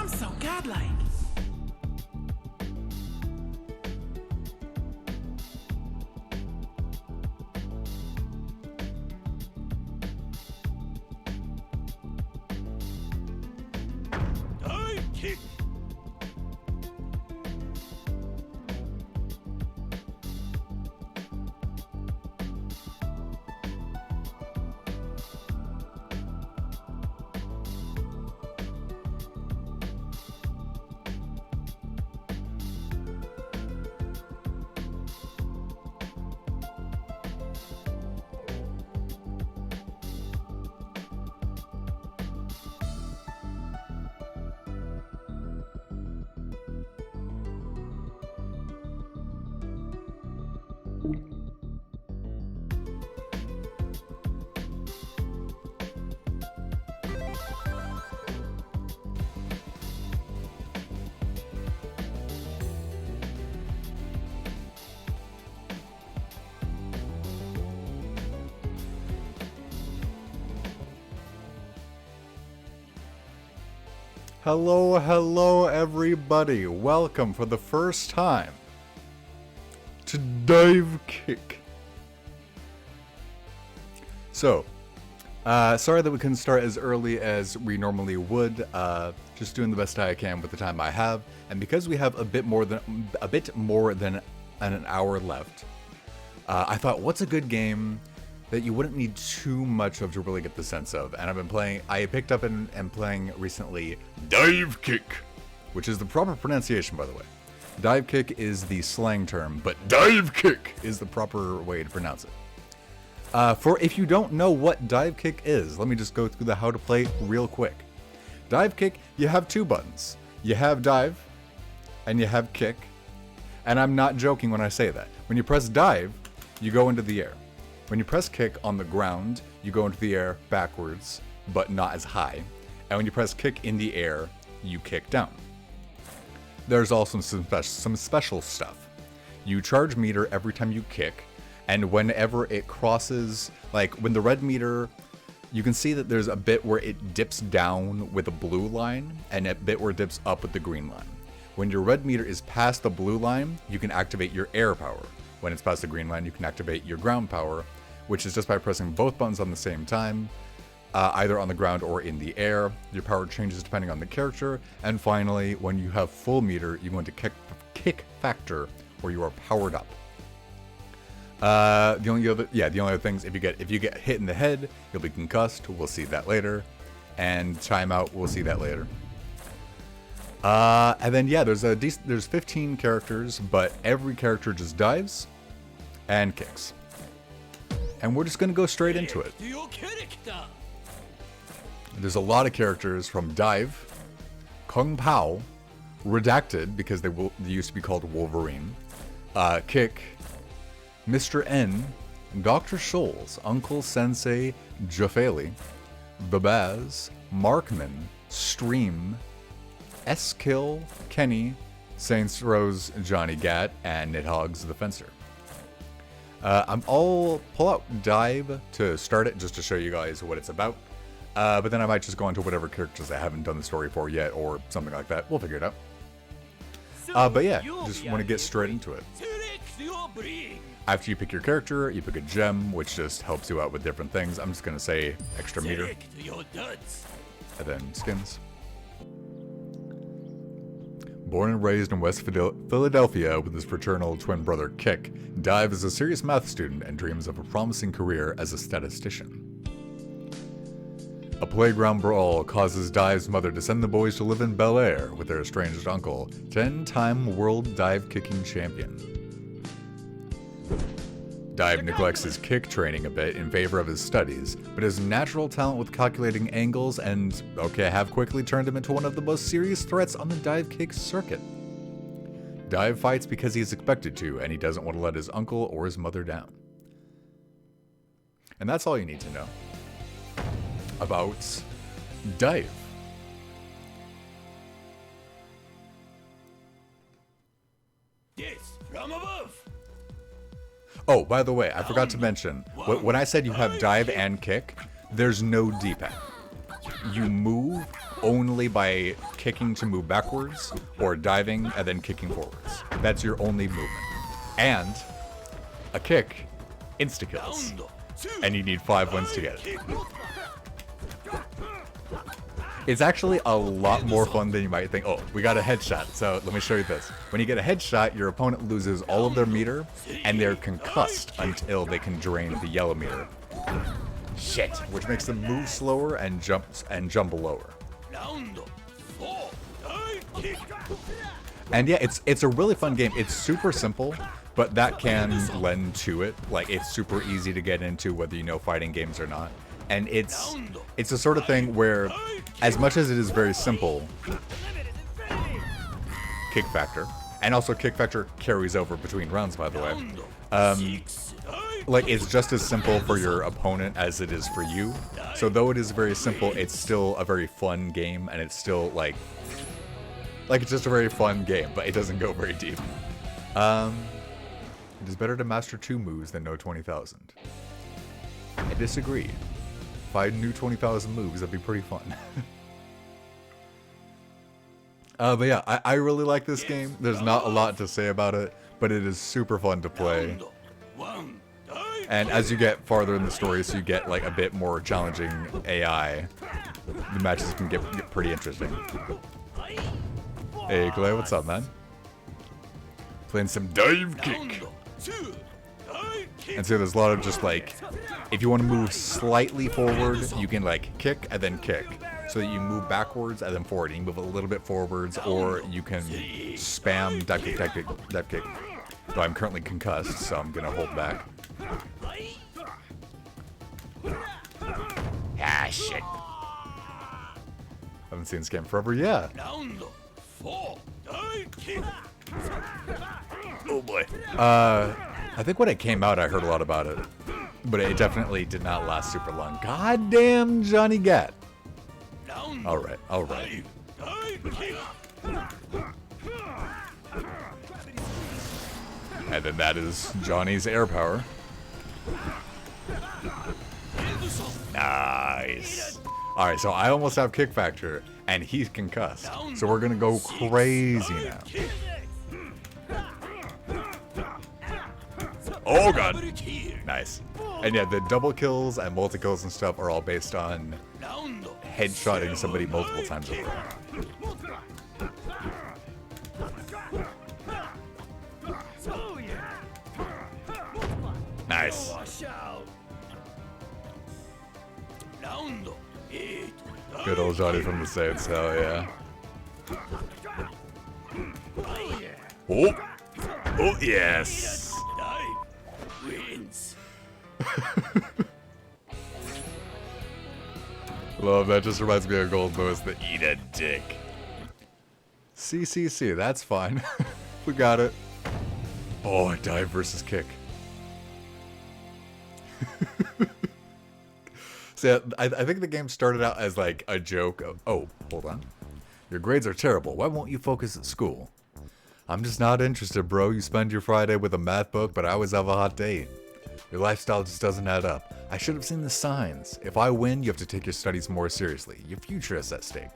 I'm so godlike. Divekick. Hello everybody. Welcome for the first time to Divekick. So, sorry that we couldn't start as early as we normally would. Just doing the best I can with the time I have, and because we have a bit more than an hour left, I thought, what's a good game that you wouldn't need too much of to really get the sense of? And I've been playing, I picked up and playing recently Divekick, which is the proper pronunciation, by the way. Divekick is the slang term, but Divekick is the proper way to pronounce it. For if you don't know what Divekick is, let me just go through the how to play real quick. Divekick, you have two buttons. You have dive, and you have kick. And I'm not joking when I say that. When you press dive, you go into the air. When you press kick on the ground, you go into the air backwards, but not as high. And when you press kick in the air, you kick down. There's also some special stuff. You charge meter every time you kick, and whenever it crosses, like when the red meter, you can see that there's a bit where it dips down with a blue line, and a bit where it dips up with the green line. When your red meter is past the blue line, you can activate your air power. When it's past the green line, you can activate your ground power, which is just by pressing both buttons on the same time, either on the ground or in the air. Your power changes depending on the character. And finally, when you have full meter, you go into kick factor, where you are powered up. The only other things, if you get hit in the head, you'll be concussed. We'll see that later. And timeout, we'll see that later. And then there's 15 characters, but every character just dives and kicks. And we're just going to go straight into it. There's a lot of characters from Dive, Kung Pao, Redacted, because they used to be called Wolverine, Kick, Mr. N, Dr. Scholes, Uncle Sensei Jafeli, Babaz, Markman, Stream, S-Kill, Kenny, Saints Rose, Johnny Gat, and Nidhogg's the Fencer. I'll pull out Dive to start it, just to show you guys what it's about. But then I might just go into whatever characters I haven't done the story for yet, or something like that. We'll figure it out. But yeah, just want to get straight into it. After you pick your character, you pick a gem, which just helps you out with different things. I'm just going to say extra meter. And then skins. Born and raised in West Philadelphia with his fraternal twin brother Kick, Dive is a serious math student and dreams of a promising career as a statistician. A playground brawl causes Dive's mother to send the boys to live in Bel Air with their estranged uncle, 10-time world dive-kicking champion. Dive neglects his kick training a bit in favor of his studies, but his natural talent with calculating angles have quickly turned him into one of the most serious threats on the dive kick circuit. Dive fights because he is expected to, and he doesn't want to let his uncle or his mother down. And that's all you need to know about Dive. Yes, from above. Oh, by the way, I forgot to mention, when I said you have dive and kick, there's no D-pad. You move only by kicking to move backwards or diving and then kicking forwards. That's your only movement. And a kick insta-kills. And you need 5 wins to get it. It's actually a lot more fun than you might think. Oh, we got a headshot, so let me show you this. When you get a headshot, your opponent loses all of their meter, and they're concussed until they can drain the yellow meter. Shit. Which makes them move slower and jump lower. And yeah, it's a really fun game. It's super simple, but that can lend to it. Like, it's super easy to get into whether you know fighting games or not. And it's the sort of thing where, as much as it is very simple, kick factor, and also kick factor carries over between rounds, by the way. Like, it's just as simple for your opponent as it is for you. So though it is very simple, it's still a very fun game, and it's still like it's just a very fun game, but it doesn't go very deep. It is better to master 2 moves than know 20,000. I disagree. If I knew 20,000 moves, that'd be pretty fun. But yeah, I really like this game. There's not a lot to say about it, but it is super fun to play. And as you get farther in the story, so you get like a bit more challenging AI, the matches can get pretty interesting. Hey Clay, what's up, man? Playing some Divekick. And so there's a lot of just like, if you want to move slightly forward, you can like kick and then kick. So that you move backwards and then forward. And you move a little bit forwards, or you can spam dive kick. Though I'm currently concussed, so I'm gonna hold back. Ah, shit. Haven't seen this game forever, yeah. Oh boy. I think when it came out, I heard a lot about it. But it definitely did not last super long. Goddamn Johnny Gat. Alright, alright. And then that is Johnny's air power. Nice. Alright, so I almost have kick factor, and he's concussed. So we're gonna go crazy now. Oh god. Nice. And yeah, the double kills and multi kills and stuff are all based on headshotting somebody multiple times over. Nice. Good old Johnny from the States, hell yeah. Oh! Oh, yes! Love, that just reminds me of Gold Lewis, the eat a dick. CCC, that's fine. We got it. Oh, dive versus kick. So I think the game started out as like a joke of, oh, hold on. Your grades are terrible. Why won't you focus at school? I'm just not interested, bro. You spend your Friday with a math book, but I always have a hot date. Your lifestyle just doesn't add up. I should have seen the signs. If I win, you have to take your studies more seriously. Your future is at stake.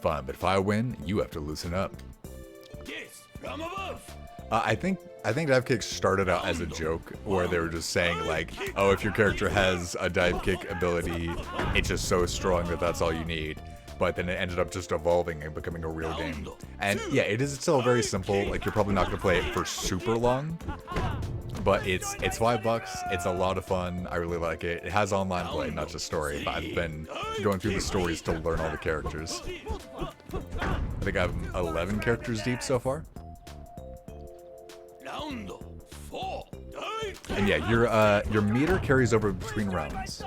Fine, but if I win, you have to loosen up. Yes, from above. I think Divekick started out as a joke where they were just saying like, oh, if your character has a dive kick ability, it's just so strong that that's all you need. But then it ended up just evolving and becoming a real game. And yeah, it is still very simple. Like, you're probably not going to play it for super long, but it's $5. It's a lot of fun. I really like it. It has online play, not just story. But I've been going through the stories to learn all the characters. I think I'm 11 characters deep so far. And yeah, your meter carries over between rounds,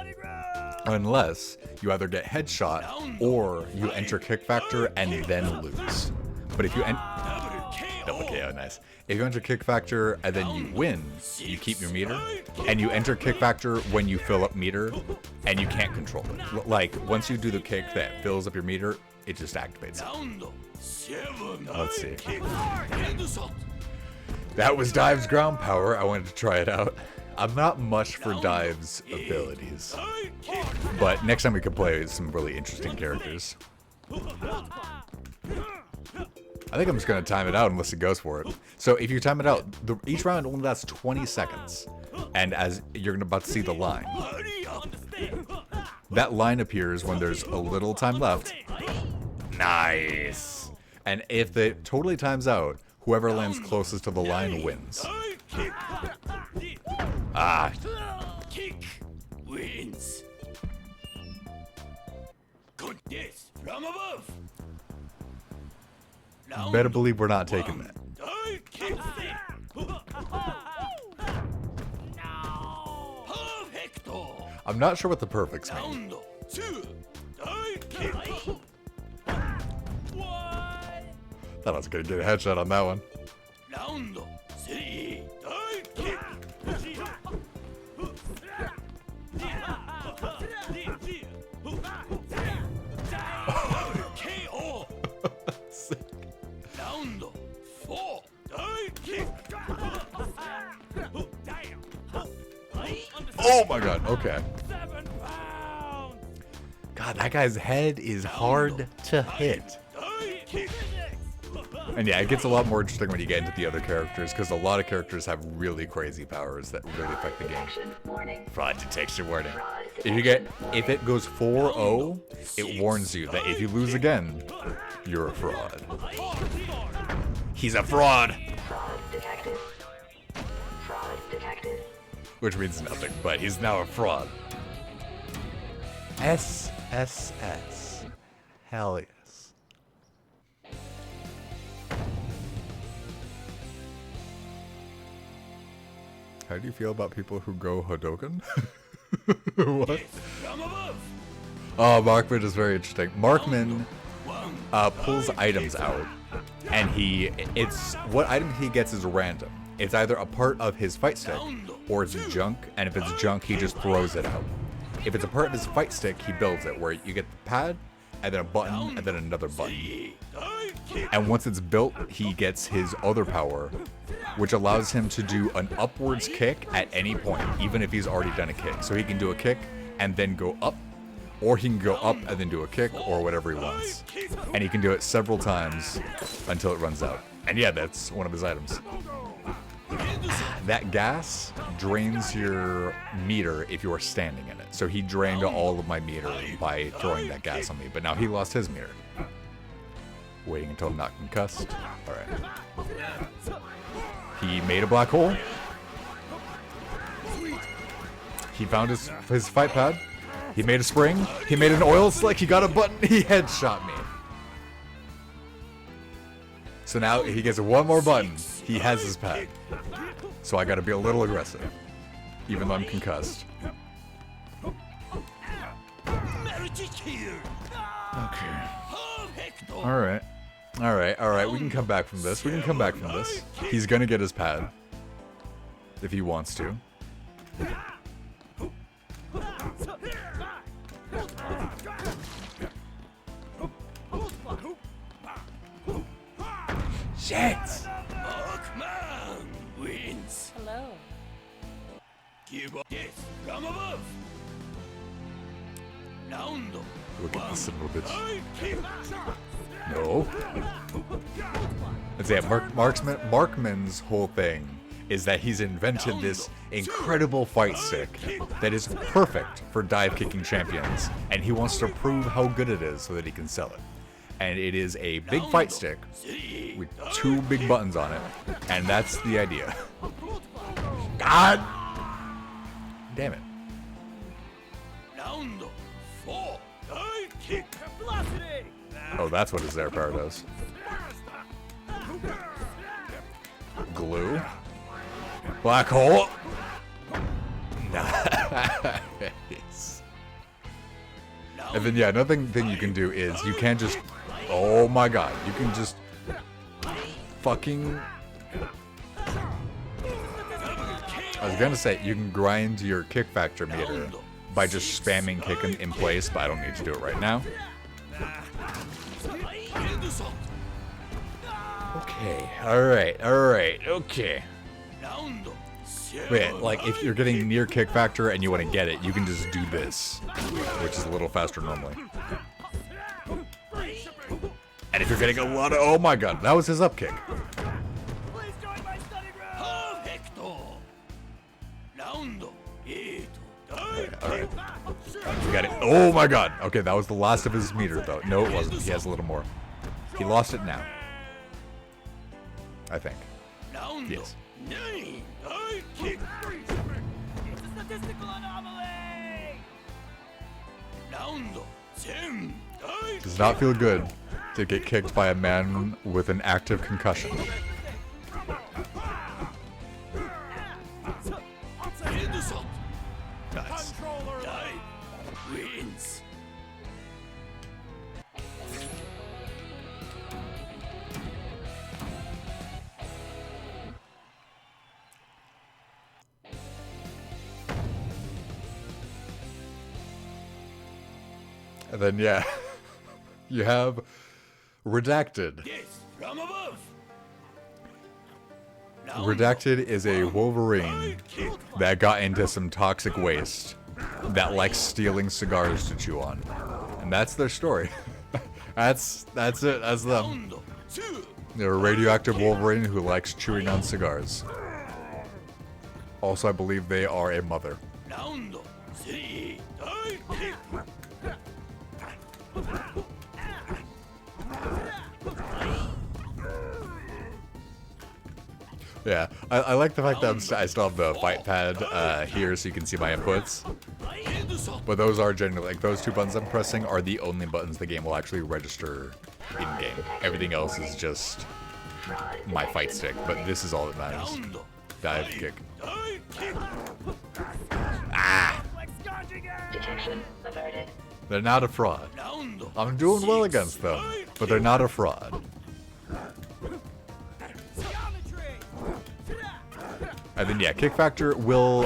unless you either get headshot or you enter kick factor and then lose. But if you double KO, nice. If you enter kick factor and then you win, you keep your meter, and you enter kick factor when you fill up meter, and you can't control it. Like, once you do the kick that fills up your meter, it just activates it. Let's see. That was Dive's ground power. I wanted to try it out. I'm not much for Dive's abilities, but next time we can play some really interesting characters. I think I'm just going to time it out unless it goes for it. So if you time it out, each round only lasts 20 seconds. And as you're about to see the line, that line appears when there's a little time left. Nice. And if it totally times out, whoever lands closest to the line wins. Ah. Kick wins. Good this from above. Better believe we're not taking that. I'm not sure what the perfects mean. Thought I was gonna get a headshot on that one. Round 3. Kick. KO. Sick. Round 4. Kick. Oh my god, okay. 7 pounds. God, that guy's head is hard to hit. And yeah, it gets a lot more interesting when you get into the other characters, because a lot of characters have really crazy powers that really affect the game. Fraud detection warning. If it goes 4-0, it warns you that if you lose again, you're a fraud. He's a fraud! Fraud detected. Which means nothing, but he's now a fraud. SSS. Hell yes. How do you feel about people who go Hadoken? What? Oh, Markman is very interesting. Markman pulls items out, and what item he gets is random. It's either a part of his fight stick, or it's junk, and if it's junk, he just throws it out. If it's a part of his fight stick, he builds it, where you get the pad, and then a button, and then another button. And once it's built, he gets his other power, which allows him to do an upwards kick at any point, even if he's already done a kick. So he can do a kick and then go up, or he can go up and then do a kick, or whatever he wants. And he can do it several times until it runs out. And yeah, that's one of his items. That gas drains your meter if you are standing in it. So he drained all of my meter by throwing that gas on me, but now he lost his meter. Waiting until I'm not concussed. Alright. He made a black hole. He found his fight pad. He made a spring. He made an oil slick. He got a button. He headshot me. So now he gets one more button. He has his pad. So I gotta be a little aggressive. Even though I'm concussed. Okay. Alright. Alright, we can come back from this. He's gonna get his pad. If he wants to. Shit! Markman wins. Hello. Give up. Yes, from above. Round. Look at this son of a bitch. Kick. No. Let's say Markman's whole thing is that he's invented this incredible fight stick that is perfect for dive kicking champions, and he wants to prove how good it is so that he can sell it. And it is a big fight stick with 2 big buttons on it, and that's the idea. God damn it. Round 4. Kick. Oh, that's what his air power does. Glue. Black hole. Nice. And then yeah, another thing you can do is you can't just. Oh my god, you can just fucking. I was gonna say you can grind your kick factor meter by just spamming kicking in place, but I don't need to do it right now. Okay, alright, okay. Wait, like if you're getting near kick factor and you want to get it, you can just do this, which is a little faster normally. if you're getting a lot of... Oh my god, that was his up kick. Please join my study room. Perfecto. Round 8. Alright. You got it. Oh my god. Okay, that was the last of his meter, though. No, it wasn't. He has a little more. He lost it now. I think. Yes. 9. Kick. It's a statistical anomaly. Round 10. Does not feel good to get kicked by a man with an active concussion. Nice. Wins. And then, yeah, you have Redacted. Yes, from above. Redacted is a Wolverine that got into some toxic waste that likes stealing cigars to chew on. And that's their story. That's it. That's them. They're a radioactive Wolverine who likes chewing on cigars. Also, I believe they are a mother. Round 3. Yeah, I like the fact that I still have the fight pad here so you can see my inputs. But those are generally, like, those two buttons I'm pressing are the only buttons the game will actually register in-game. Everything else is just my fight stick, but this is all that matters. Dive kick. Ah! Detection averted. They're not a fraud. I'm doing well against them, but they're not a fraud. And then, yeah, kick factor will,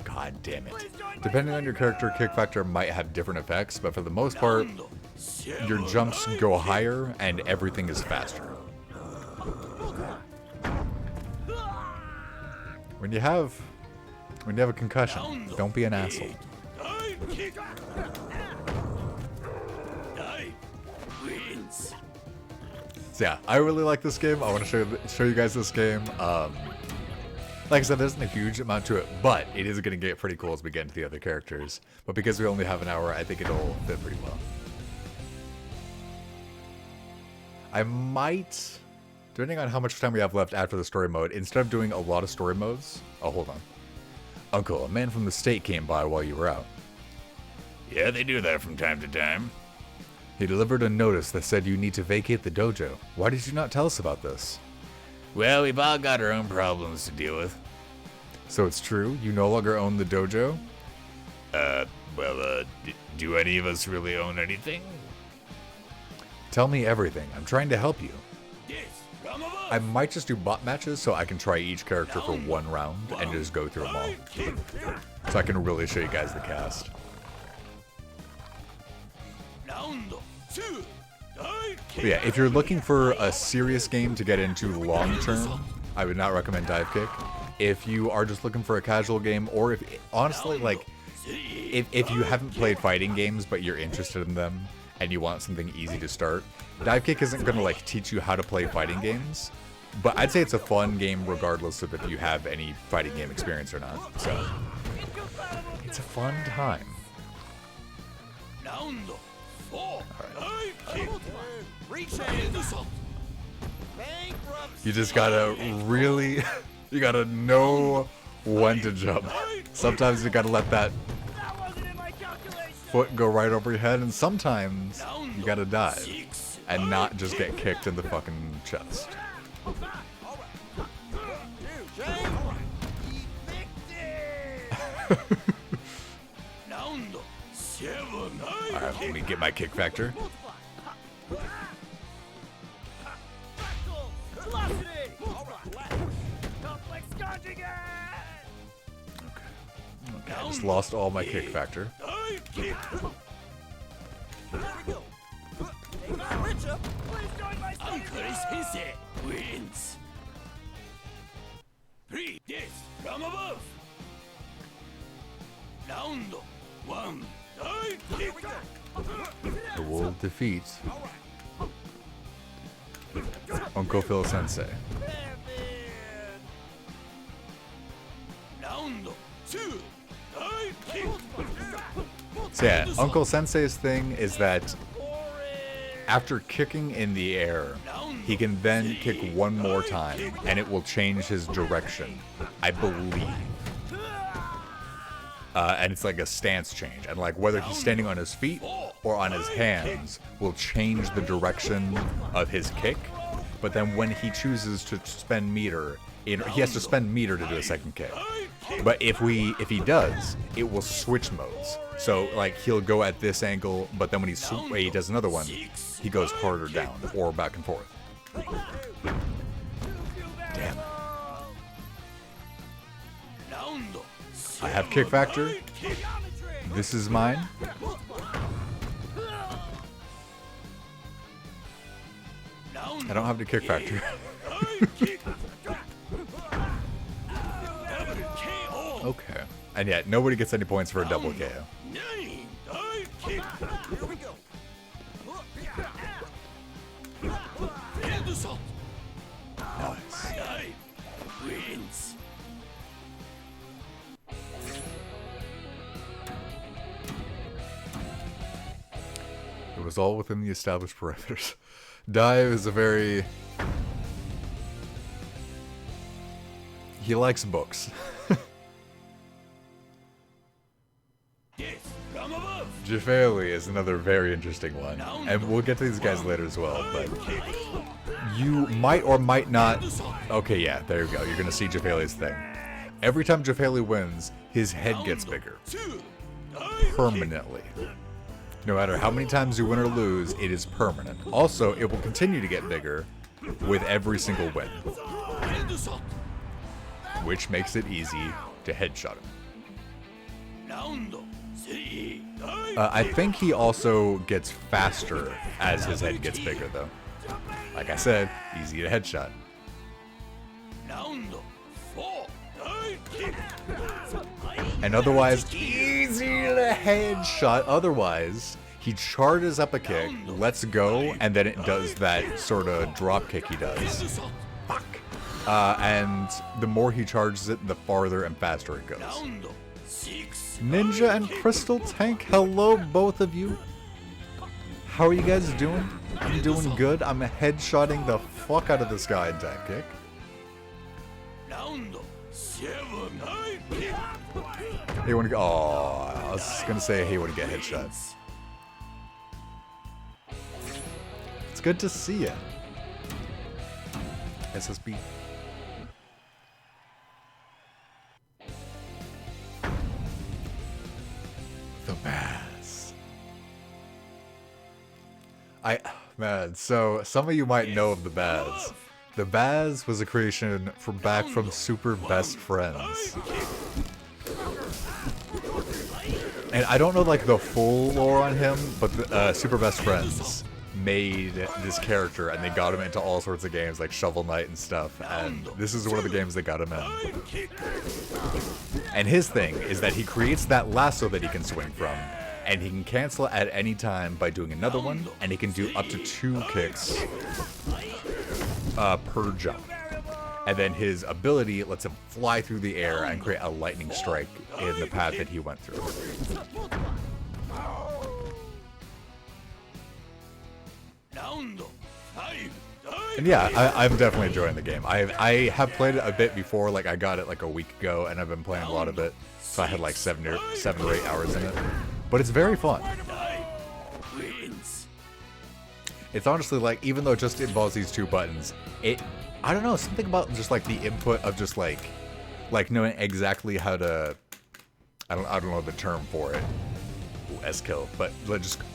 god damn it. Depending on your character, kick factor might have different effects, but for the most part, your jumps go higher and everything is faster. When you have a concussion, don't be an asshole. So yeah, I really like this game. I want to show you guys this game. Like I said, there isn't a huge amount to it, but it is going to get pretty cool as we get into the other characters. But because we only have an hour, I think it'll fit pretty well. I might, depending on how much time we have left after the story mode, instead of doing a lot of story modes... Oh, hold on. Uncle, a man from the state came by while you were out. Yeah, they do that from time to time. He delivered a notice that said you need to vacate the dojo. Why did you not tell us about this? Well, we've all got our own problems to deal with. So it's true? You no longer own the dojo? Do any of us really own anything? Tell me everything. I'm trying to help you. Yes, from above. I might just do bot matches so I can try each character for one round and just go through them all. So I can really show you guys the cast. Round 2. But yeah, if you're looking for a serious game to get into long term, I would not recommend Divekick. If you are just looking for a casual game, or if honestly, like, if you haven't played fighting games but you're interested in them and you want something easy to start, Divekick isn't going to like teach you how to play fighting games, but I'd say it's a fun game regardless of if you have any fighting game experience or not. So it's a fun time. Round 4. You just gotta really, you gotta know when to jump. Sometimes you gotta let that foot go right over your head, and sometimes you gotta dive and not just get kicked in the fucking chest. Alright, let me get my kick factor. Okay, I just lost all my kick factor. Wins. 3 deaths from above. Round 1. The wolf defeat. Uncle Phil Sensei. So yeah, Uncle Sensei's thing is that after kicking in the air, he can then kick one more time, and it will change his direction, I believe. And it's like a stance change, and like whether he's standing on his feet or on his hands will change the direction of his kick. But then when he chooses to spend meter, he has to spend meter to do a second kick. But if he does, it will switch modes. So like he'll go at this angle, but then when he does another one, he goes harder down or back and forth. Damn. I have kick factor. This is mine. I don't have the kick factor. Okay. And yet, nobody gets any points for a double KO. Nice. It was all within the established parameters. Dive is a very... He likes books. Jafeli is another very interesting one, and we'll get to these guys later as well, but you might or might not... Okay, yeah, there you go. You're gonna see Jafeli's thing. Every time Jafeli wins, his head gets bigger. Permanently. No matter how many times you win or lose, it is permanent. Also, it will continue to get bigger with every single win. Which makes it easy to headshot him. I think he also gets faster as his head gets bigger, though. Like I said, easy to headshot. And otherwise, easy to headshot. Otherwise, he charges up a kick, lets go, and then it does that sort of drop kick he does. Fuck. And the more he charges it, the farther and faster it goes. Ninja and Crystal Tank, hello both of you. How are you guys doing? I'm doing good. I'm headshotting the fuck out of this guy in that kick. Hey, wanna go? Oh, I was gonna say, hey, wanna get headshots? It's good to see you. SSB. The Baz. Man, so some of you might know of the Baz. The Baz was a creation from Super Best Friends. And I don't know like the full lore on him, but the, Super Best Friends made this character and they got him into all sorts of games like Shovel Knight and stuff, and this is one of the games that got him in. And his thing is that he creates that lasso that he can swing from, and he can cancel it at any time by doing another one, and he can do up to 2 kicks per jump. And then his ability lets him fly through the air and create a lightning strike in the path that he went through. And yeah, I'm definitely enjoying the game. I have played it a bit before, like I got it like a week ago, and I've been playing a lot of it. So I had like 7 or 8 hours in it. But it's very fun. It's honestly like, even though it just involves these 2 buttons, I don't know, something about just like the input of just like knowing exactly how to, I don't know the term for it. Ooh, S-kill, but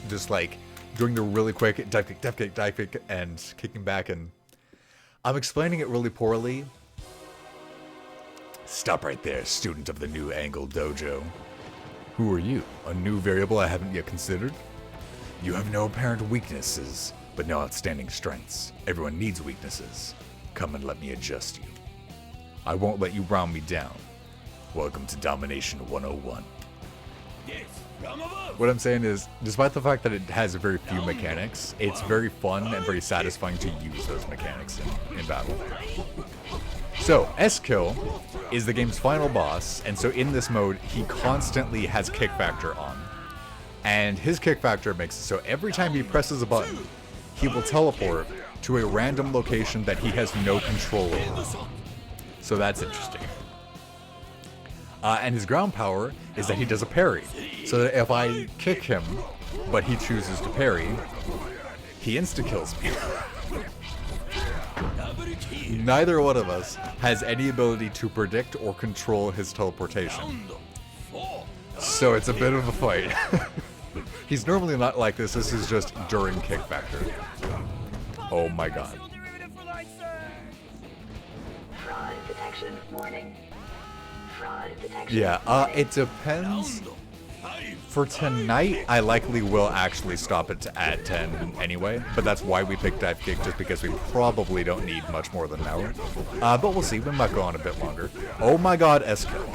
just like doing the really quick dive kick, and kicking back, and I'm explaining it really poorly. Stop right there, student of the new Angle Dojo. Who are you? A new variable I haven't yet considered? You have no apparent weaknesses, but no outstanding strengths. Everyone needs weaknesses. Come and let me adjust you. I won't let you round me down. Welcome to Domination 101. What I'm saying is, despite the fact that it has very few mechanics, it's very fun and very satisfying to use those mechanics in battle. So, S-Kill is the game's final boss, and so in this mode, he constantly has kick factor on. And his kick factor makes it so every time he presses a button, he will teleport to a random location that he has no control over. So that's interesting. And his ground power is that he does a parry. So that if I kick him, but he chooses to parry, he insta-kills me. Neither one of us has any ability to predict or control his teleportation. So it's a bit of a fight. He's normally not like this. This is just during kick factor. Oh my god. Fraud detection warning. Fraud detection. Yeah, it depends. For tonight, I likely will actually stop it at 10 anyway, but that's why we picked Divekick, just because we probably don't need much more than an hour. But we'll see, we might go on a bit longer. Oh my god, S-Kill.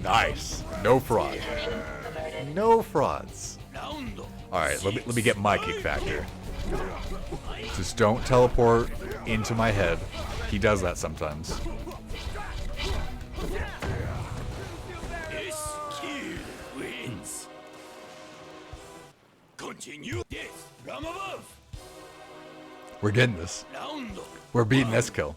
Nice. No fraud. No frauds. Alright, let me get my kick factor. Just don't teleport into my head. He does that sometimes. Wins. Continue. Yes, from above. We're getting this. We're beating S-Kill.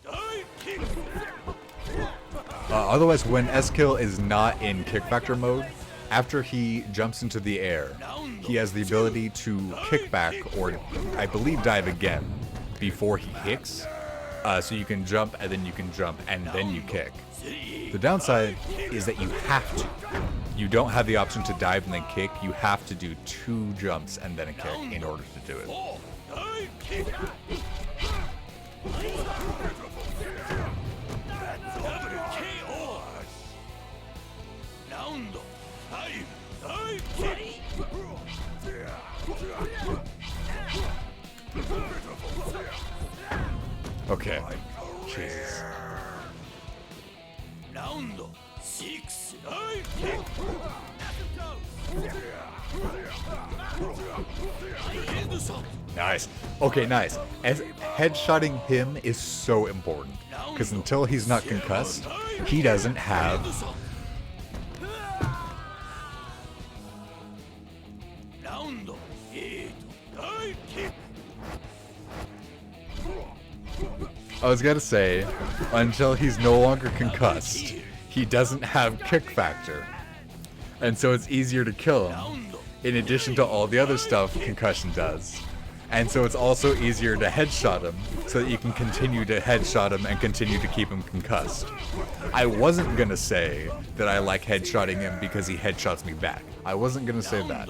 Otherwise, when S-Kill is not in kick factor mode, after he jumps into the air, he has the ability to kick back, or I believe dive again, before he kicks. So you can jump, and then you can jump, and then you kick. The downside is that you have to. You don't have the option to dive and then kick. You have to do 2 jumps and then a kick in order to do it. Okay. Jesus. Round 6. Nice. Okay, nice. As headshotting him is so important, because until he's not concussed, he doesn't have... I was gonna say, until he's no longer concussed, he doesn't have kick factor. And so it's easier to kill him, in addition to all the other stuff concussion does. And so it's also easier to headshot him, so that you can continue to headshot him and continue to keep him concussed. I wasn't gonna say that I like headshotting him because he headshots me back. I wasn't gonna say that.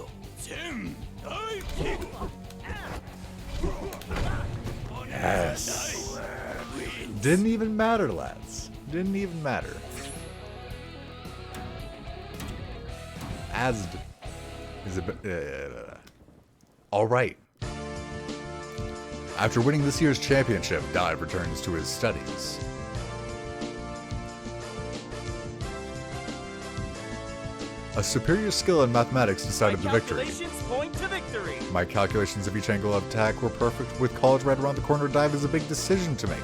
Yes. Didn't even matter, lads. Didn't even matter. Asd is a bit... Alright. After winning this year's championship, Dive returns to his studies. A superior skill in mathematics decided the victory. Point to victory. My calculations of each angle of attack were perfect. With college right around the corner, Dive is a big decision to make.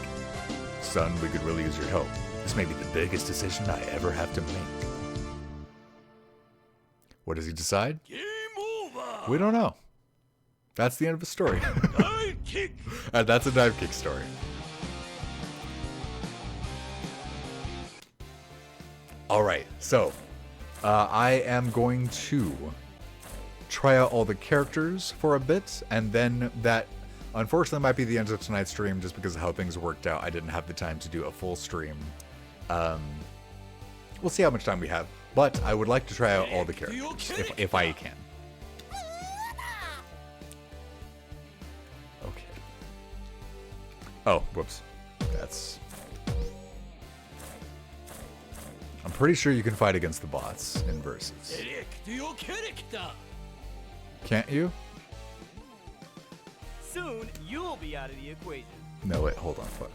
Son, we could really use your help. This may be the biggest decision I ever have to make. What does he decide? Game over. We don't know. That's the end of the story. Divekick. That's a Divekick story. Alright, so I am going to try out all the characters for a bit, and then that unfortunately might be the end of tonight's stream just because of how things worked out. I didn't have the time to do a full stream. We'll see how much time we have, but I would like to try out all the characters, if I can. Okay. Oh, whoops. That's... I'm pretty sure you can fight against the bots in versus. Can't you? Soon, you'll be out of the equation. No, wait, hold on. What?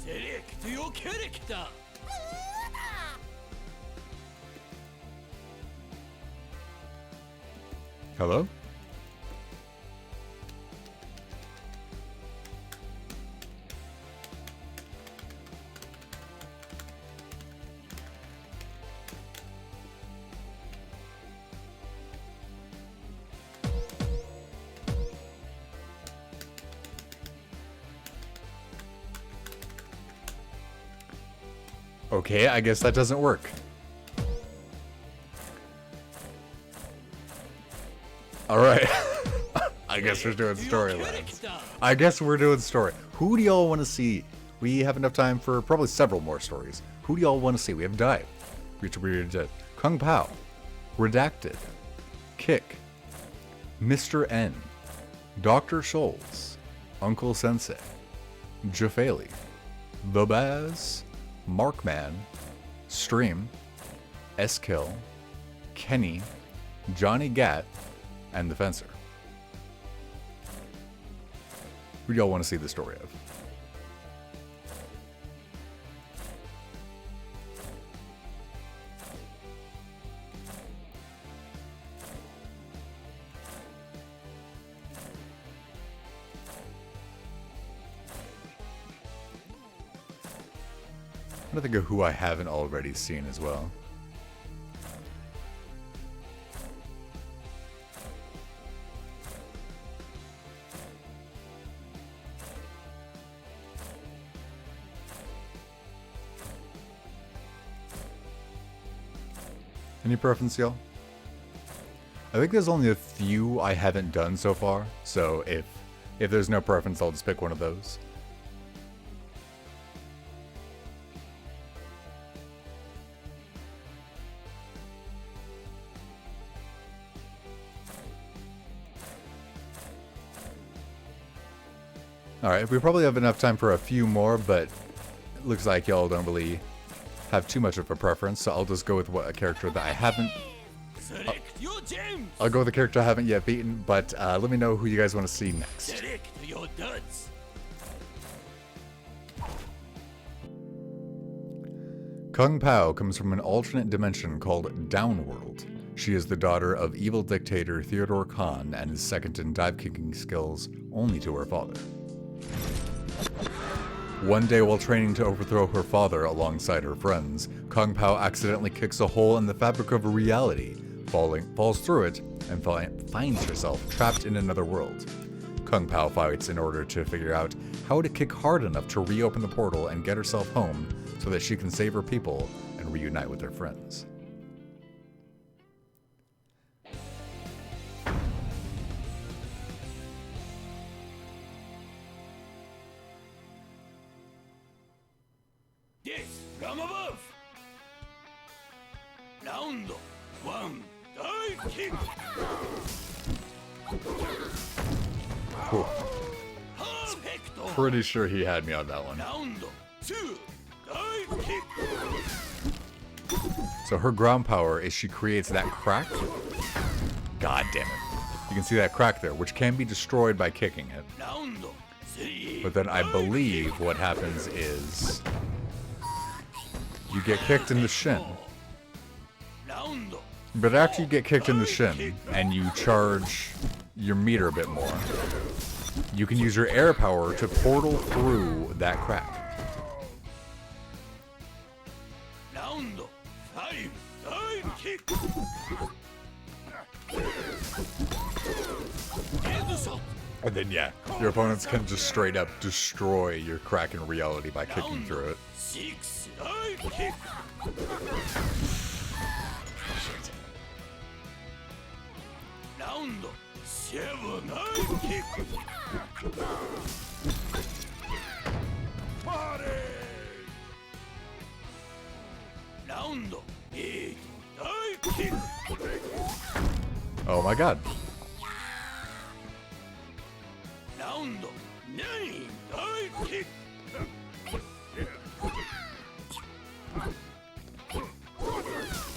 Select your character. Hello? Okay, I guess that doesn't work. Alright. I guess we're doing storylines. I guess we're doing story. Who do y'all want to see? We have enough time for probably several more stories. Who do y'all want to see? We have Dive, Kung Pao, Redacted, Kick, Mr. N, Dr. Scholes, Uncle Sensei, Jafali, The Baz, Markman, Stream, S-Kill, Kenny, Johnny Gat, and The Fencer. Who do y'all want to see the story of? I'm trying to think of who I haven't already seen as well. Any preference, y'all? I think there's only a few I haven't done so far, so if there's no preference, I'll just pick one of those. Alright, we probably have enough time for a few more, but it looks like y'all don't really have too much of a preference, so I'll just go with a character that I haven't... I'll go with a character I haven't yet beaten, but let me know who you guys want to see next. Select your duds. Kung Pao comes from an alternate dimension called Downworld. She is the daughter of evil dictator Theodore Khan and is second in dive kicking skills only to her father. One day while training to overthrow her father alongside her friends, Kung Pao accidentally kicks a hole in the fabric of reality, falls through it, and finds herself trapped in another world. Kung Pao fights in order to figure out how to kick hard enough to reopen the portal and get herself home so that she can save her people and reunite with her friends. Yes, from above. Round one, dive kick. Cool. Perfecto. Pretty sure he had me on that one. Round two, dive kick. So her ground power is she creates that crack. God damn it. You can see that crack there, which can be destroyed by kicking it. Round three. But then I believe what happens is you get kicked in the shin. Round. But after you get kicked in the shin and you charge your meter a bit more, you can use your air power to portal through that crack. Round five, dive kick. Headshot. And then yeah, your opponents can just straight up destroy your crack in reality by kicking through it. Six, dive kick. Round seven, dive kick. Party. Round eight, dive kick. Oh my god. Round nine, dive kick.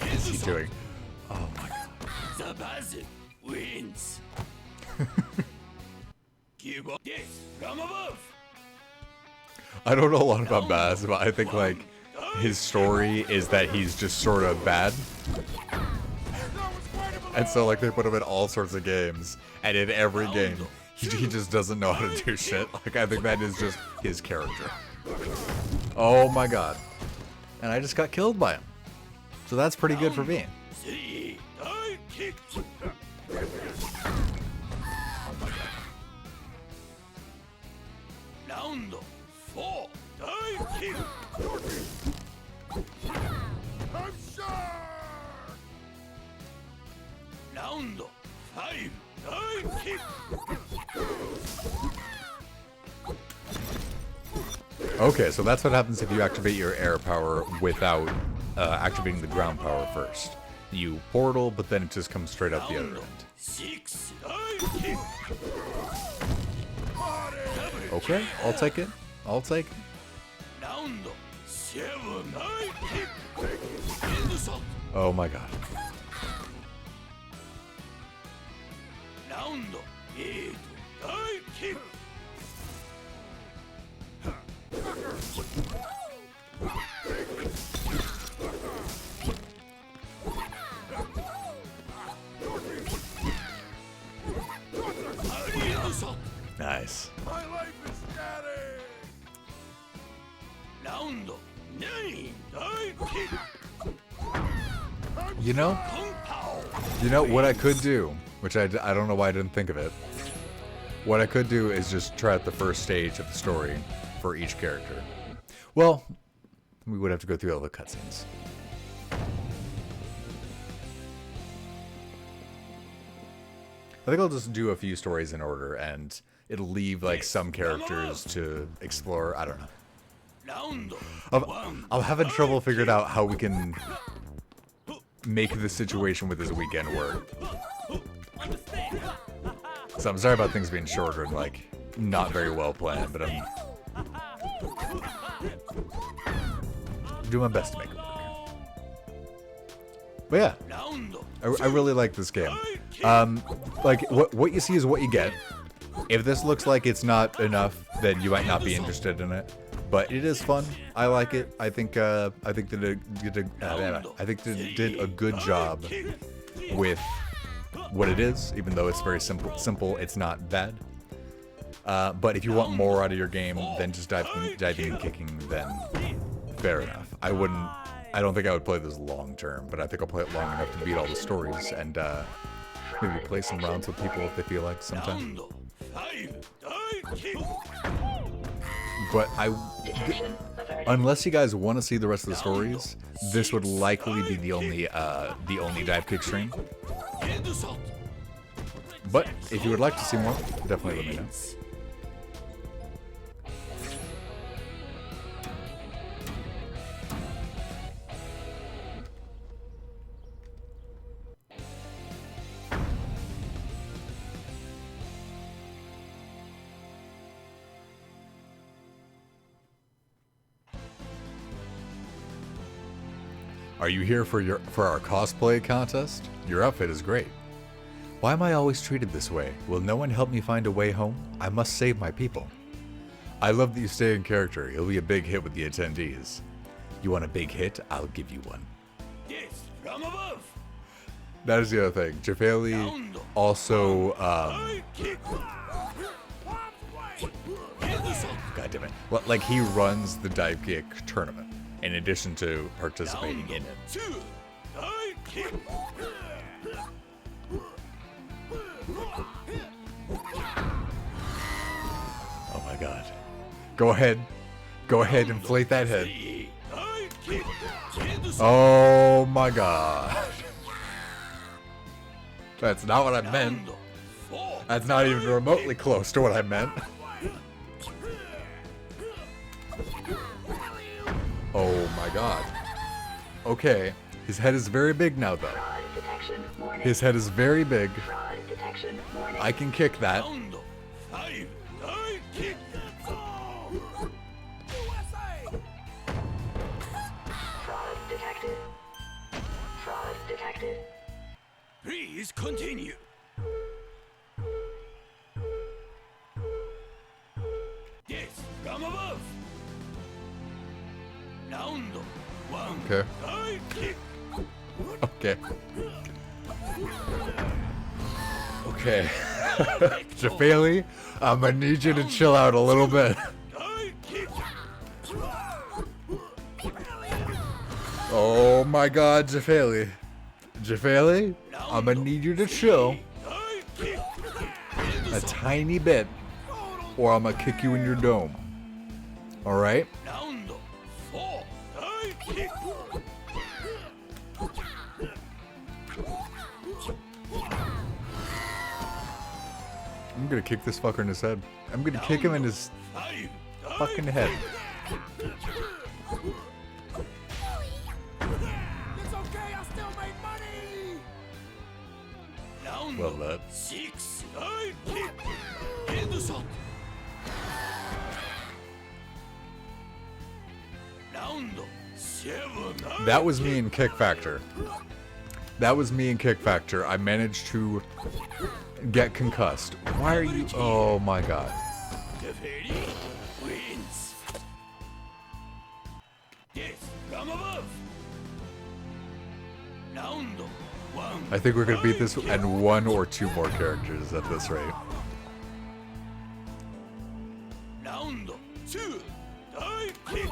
What's he doing? Oh my god. The Baz wins. Kickbox. Yes, from above. I don't know a lot about Bass, but I think like his story is that he's just sort of bad. And so like they put him in all sorts of games, and in every game he just doesn't know how to do shit. Like I think that is just his character. Oh my god. And I just got killed by him. So that's pretty good for me. Round 4, Divekick. I'm sure. Round 5, Divekick. Okay, so that's what happens if you activate your air power without activating the ground power first. You portal, but then it just comes straight out the other end. 6, Divekick. Okay, I'll take it. I'll take it. Round 7, Divekick. Insult. Oh my god. Round 8, Divekick. Nice. My life is static. Round 9, Divekick. You know what I could do, which I don't know why I didn't think of it. What I could do is just try out the first stage of the story for each character. Well, we would have to go through all the cutscenes. I think I'll just do a few stories in order, and it'll leave like some characters to explore. I don't know. Round I'm having trouble figuring out how we can make the situation with this weekend work. So I'm sorry about things being shorter and like not very well planned, but I'm doing my best to make it work. But yeah, I really like this game. Like what you see is what you get. If this looks like it's not enough, then you might not be interested in it. But it is fun. I like it. I think they did a good job with what it is, even though it's very simple. It's not bad. But if you want more out of your game than just diving and kicking, then fair enough. I don't think I would play this long term, but I think I'll play it long enough to beat all the stories and maybe play some rounds with people if they feel like sometime. But unless you guys want to see the rest of the stories, this would likely be the only Divekick stream. But if you would like to see more, definitely let me know. Are you here for our cosplay contest? Your outfit is great. Why am I always treated this way? Will no one help me find a way home? I must save my people. I love that you stay in character. You'll be a big hit with the attendees. You want a big hit? I'll give you one. Yes, from above. That is the other thing. Jafeli also, God damn it. Well, like, he runs the Divekick tournament in addition to participating in it. Oh my god. Go ahead. Go ahead, inflate that head. Oh my god. That's not what I meant. That's not even remotely close to what I meant. Oh my god. Okay. His head is very big now, though. His head is very big. I can kick that. Please continue. Yes, from above. Okay. Okay. Okay. Jafali, I'm gonna need you to chill out a little bit. Oh my god, Jafali. Jafali, I'm gonna need you to chill a tiny bit, or I'm gonna kick you in your dome. Alright? I'm gonna kick this fucker in his head. I'm gonna kick him in his fucking head. It's okay, I still make money! Love that. 6 end shot. Round 7 That was me in Kick Factor. That was me in Kick Factor. I managed to get concussed. Why are you... Oh my god. Divekick wins. Yes, come above. Round 1. I think we're gonna beat this and 1 or 2 more characters at this rate. Round 2. Dive kick.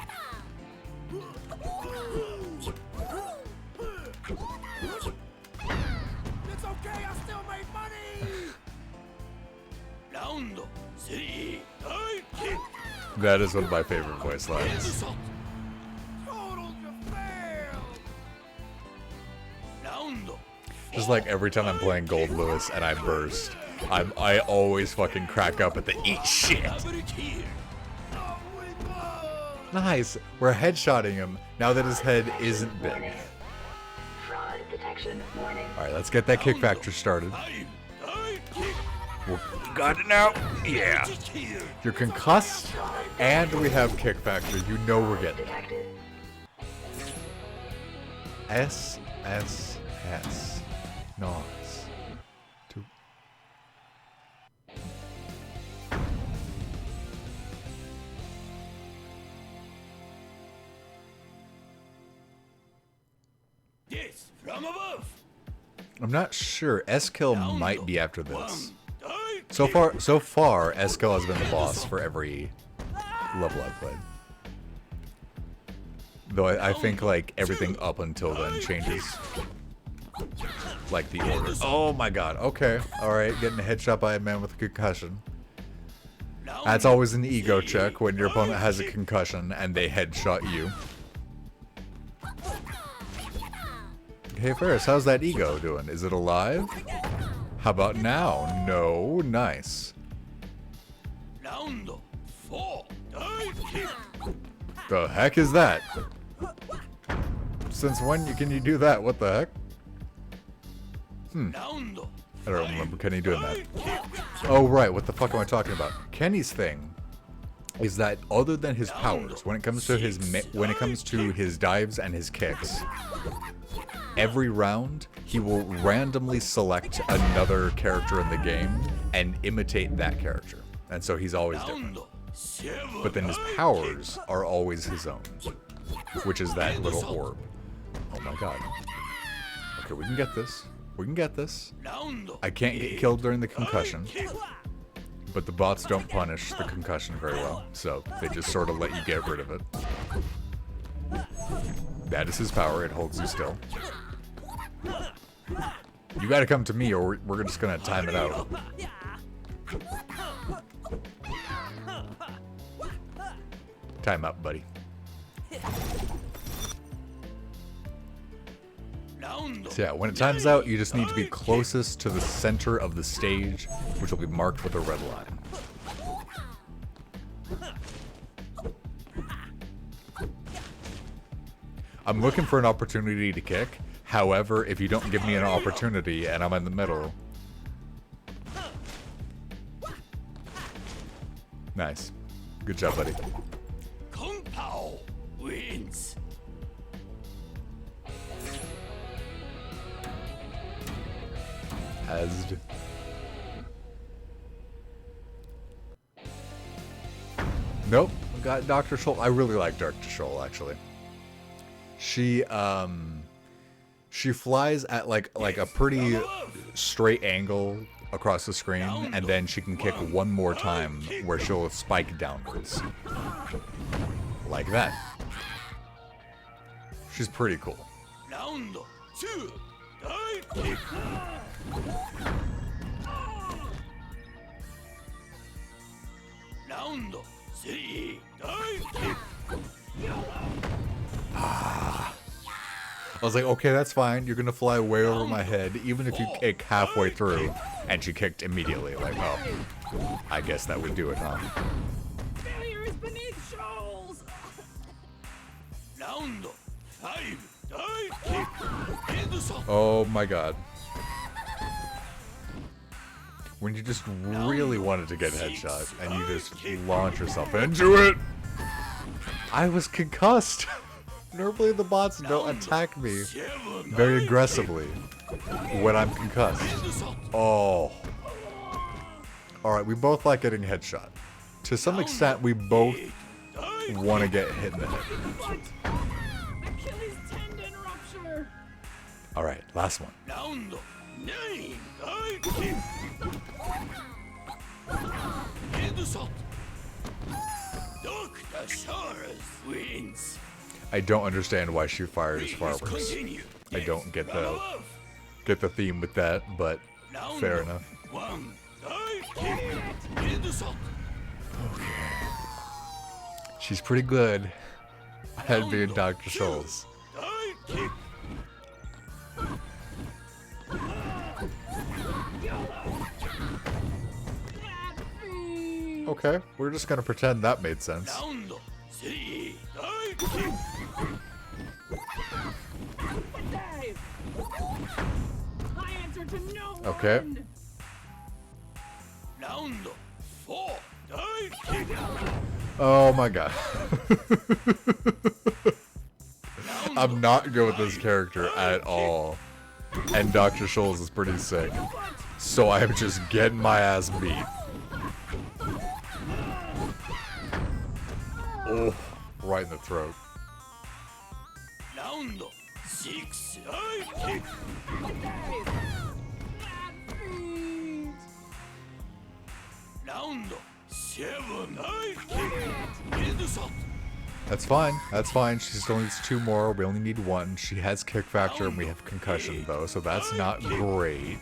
It's okay, I still make money. Round 3. Dive kick. That is one of my favorite voice End lines. shot. Total you failed. Round Just like every time I'm playing Gold Lewis and I burst, I always fucking crack up at the eat shit. double kill. Oh, we won. Nice. We're headshotting him now that his head isn't big. Fraud detection warning. Alright, let's get that Kick Factor started. Dive kick. Got it now? Yeah. Kill. You're concussed, and we have Kick Factor. You know we're getting it. Detected. S, S, S. Nice. 2. Yes, from above. I'm not sure. S-Kill might be after this. Dive So far, S-Kill has been the boss for every level I've played. Though I think like everything up until then changes. Like the order. Oh my god. Okay. Alright. Getting a headshot by a man with a concussion. That's always an ego check when your opponent has a concussion and they headshot you. Hey Ferris, how's that ego doing? Is it alive? How about now? No. Nice. Round 4. Dive kick. The heck is that? Since when can you do that? What the heck? Round I don't remember Kenny doing that. Oh right, what the fuck am I talking about? Kenny's thing is that other than his powers, when it comes to his dives and his kicks, every round he will randomly select another character in the game and imitate that character. And so he's always different. But then his powers are always his own, which is that little orb. Oh my god. Okay, we can get this. We can get this. I can't get killed during the concussion, but the bots don't punish the concussion very well, so they just sort of let you get rid of it. That is his power. It holds you still. You gotta come to me or we're just gonna time it out. Time up, buddy. So yeah, when it times out, you just need to be closest to the center of the stage, which will be marked with a red line. I'm looking for an opportunity to kick. However, if you don't give me an opportunity and I'm in the middle... Nice. Good job, buddy. Kung Pao wins. Asd. Nope. We got Dr. Scholl. I really like Dr. Scholl, actually. She flies at like a pretty straight angle across the screen, and then she can kick one more time where she'll spike downwards. Like that. She's pretty cool. Round 2, Divekick. Round 3, Divekick. I was like, okay, that's fine. You're gonna fly way over my head, even if you kick halfway through. And she kicked immediately. Like, oh, I guess that would do it, huh? Failure is beneath shoals. Round 5, Divekick. End Oh my god. When you just really wanted to get a headshot, and you just launch yourself into it. I was concussed. Normally the bots don't attack me very aggressively when I'm concussed. Oh. Alright, we both like getting headshot. To some extent, we both want to get hit in the head. Achilles tendon rupture. Alright, last one. Round 9, Divekick. Headshot. Dr. Shores wins. I don't understand why she fires fireworks. Continue. I don't get From the above. theme with that, but fair enough. 1, Divekick. Headshot. She's pretty good at being Dr. Souls. Divekick. Okay, we're just gonna pretend that made sense. Round 3, Divekick. Dive. I answer to no Okay. one. Round 4, Divekick. Oh my god. I'm not good with this character at all. And Dr. Scholes is pretty sick. So I am just getting my ass beat. Oh, right in the throat. Round 6, Divekick. Round 7, Divekick. Headshot. That's fine. That's fine. She still needs 2 more. We only need 1. She has kick factor and we have concussion though, so that's not great.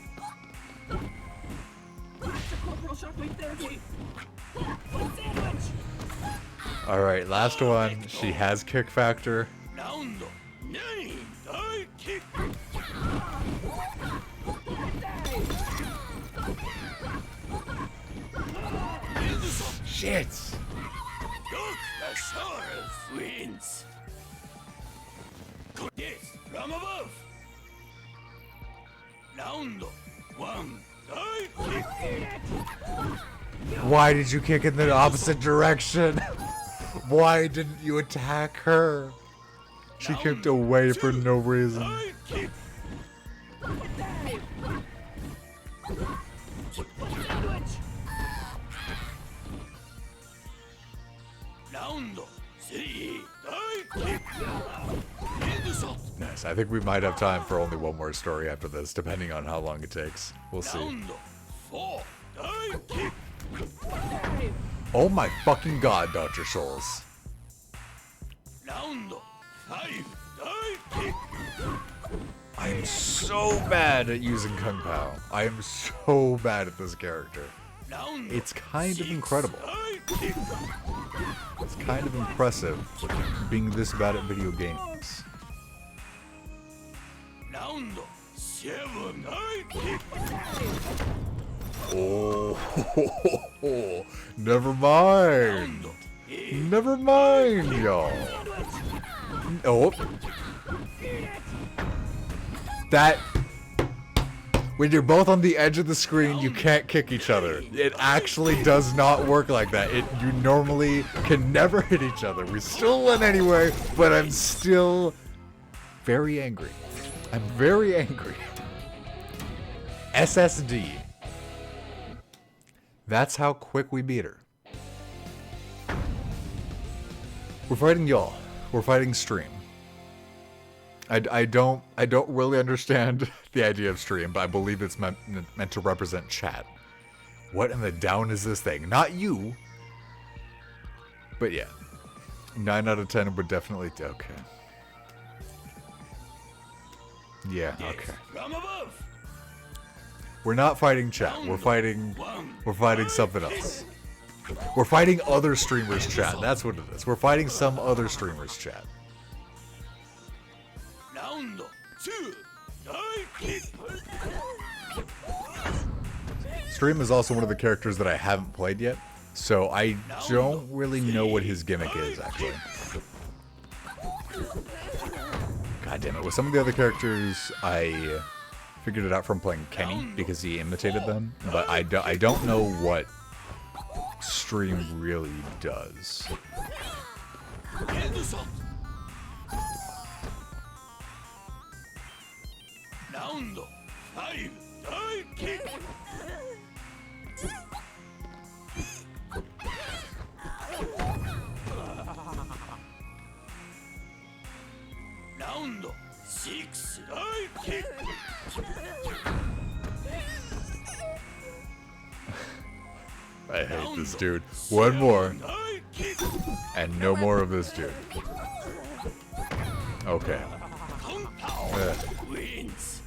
Corporal shockwave therapy. Sandwich. Alright, last one. She has kick factor. Round 9, Divekick. Headshot. Shit! Dr. Shores wins. Yes, from above. Round 1, Divekick. Why did you kick in the opposite direction? Why didn't you attack her? She kicked away for no reason. Divekick. Sandwich. Round 3, Divekick. Headshot. Nice. I think we might have time for only one more story after this, depending on how long it takes. We'll see. Round 4, Divekick. Oh my fucking god, Dr. Souls. Round 5, Divekick. I am so bad at using Kung Pao. I am so bad at this character. Round It's kind of 6, incredible. Divekick. It's kind of impressive being this bad at video games. Round 7, Divekick. Oh, never mind. Round 8, Never mind, y'all. Oh. That. When you're both on the edge of the screen, you can't kick each other. It actually does not work like that. You normally can never hit each other. We still win anyway, but I'm still very angry. I'm very angry. SSD. That's how quick we beat her. We're fighting y'all. We're fighting Stream. I don't really understand the idea of stream, but I believe it's meant to represent chat. What in the down is this thing? Not you. But yeah. 9 out of 10 would definitely okay. Yeah, okay. From above. We're not fighting chat. We're fighting something else. We're fighting other streamers' chat. That's what it is. We're fighting some other streamers' chat. Round 2. Divekick. Stream is also one of the characters that I haven't played yet, so I don't really know what his gimmick is, actually. God damn it. With some of the other characters, I figured it out from playing Kenny because he imitated them, but I don't know what stream really does. Round 5. Divekick. Round 6. Divekick. I hate this dude. One more, and no more of this dude. Okay. Wins.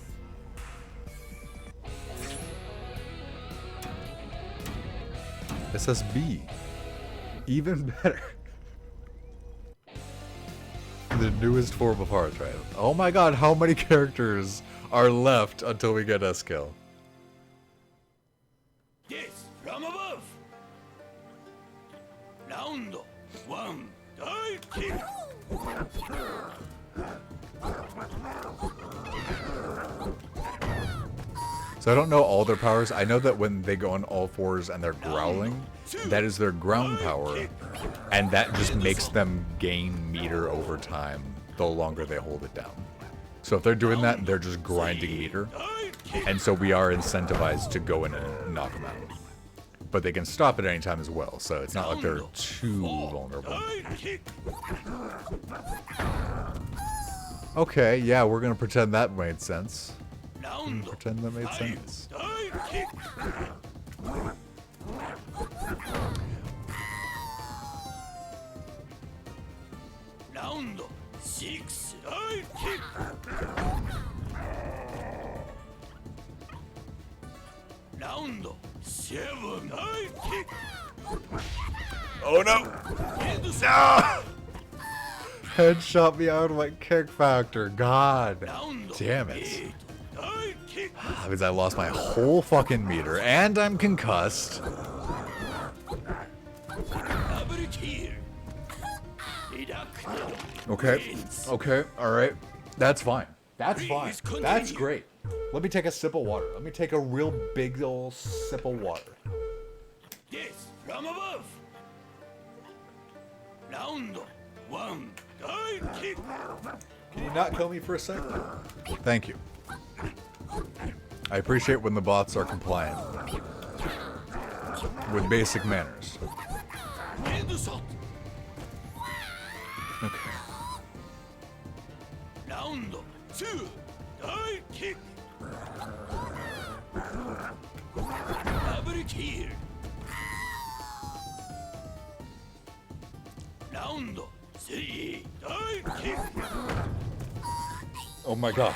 SSB. Even better. The newest form of hard drive. Oh my god, how many characters are left until we get S-Kill? Yes, from above. Round 1. Divekick. So I don't know all their powers. I know that when they go on all fours and they're growling, that is their ground power. And that just makes them gain meter over time the longer they hold it down. So if they're doing that, they're just grinding meter. And so we are incentivized to go in and knock them out. But they can stop at any time as well, so it's not like they're too vulnerable. Okay, yeah, we're gonna pretend that made sense. Pretend that made sense. Round 6. Divekick. Round 7. Divekick. Oh no! No! Headshot me out of my kick factor. God damn it. That means I lost my whole fucking meter, and I'm concussed. Okay, okay, alright. That's fine. That's fine. That's great. Let me take a sip of water. Let me take a real big old sip of water. Yes, from above. Round 1. Divekick. Can you not kill me for a second? Thank you. I appreciate when the bots are compliant with basic manners. Okay. Round 2. Divekick. Double kill. Round 3. Divekick. Oh my god.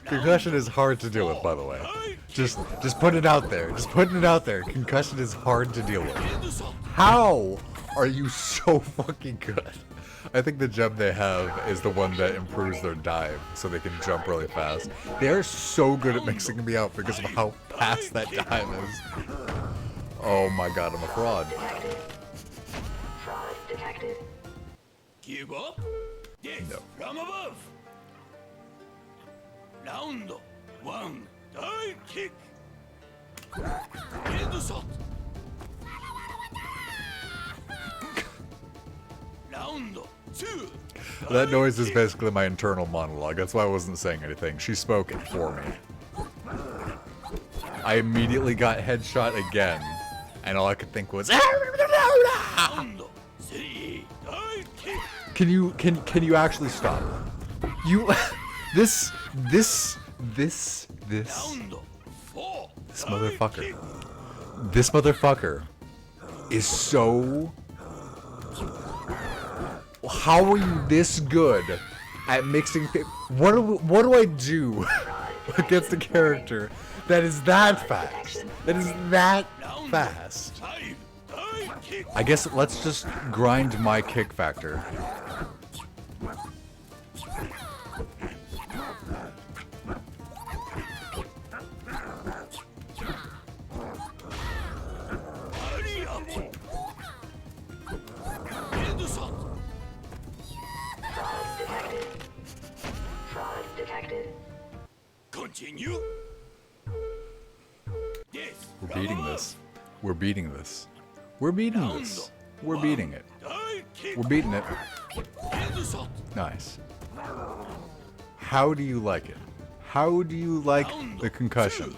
Concussion is hard to deal with, by the way. Just put it out there. Just putting it out there. Concussion is hard to deal with. How are you so fucking good? I think the gem they have is the one that improves their dive, so they can jump really fast. They are so good at mixing me out because of how fast that dive is. Oh my god, I'm a fraud. Fraud detected. Give up? Yes, No. from above. Round 1. Divekick. Headshot. Round 2. That noise is basically my internal monologue. That's why I wasn't saying anything. She spoke it for me. I immediately got headshot again, and all I could think was, Round 3. Divekick. Can you actually stop? You this motherfucker. This motherfucker is so. How are you this good at mixing? What do I do against a character that is that fast? That is that fast. I guess let's just grind my kick factor. Fraud detected. Continue. Yes. We're beating this. We're beating this. We're beating this. We're beating it. We're beating it. Nice. How do you like it? How do you like the concussion?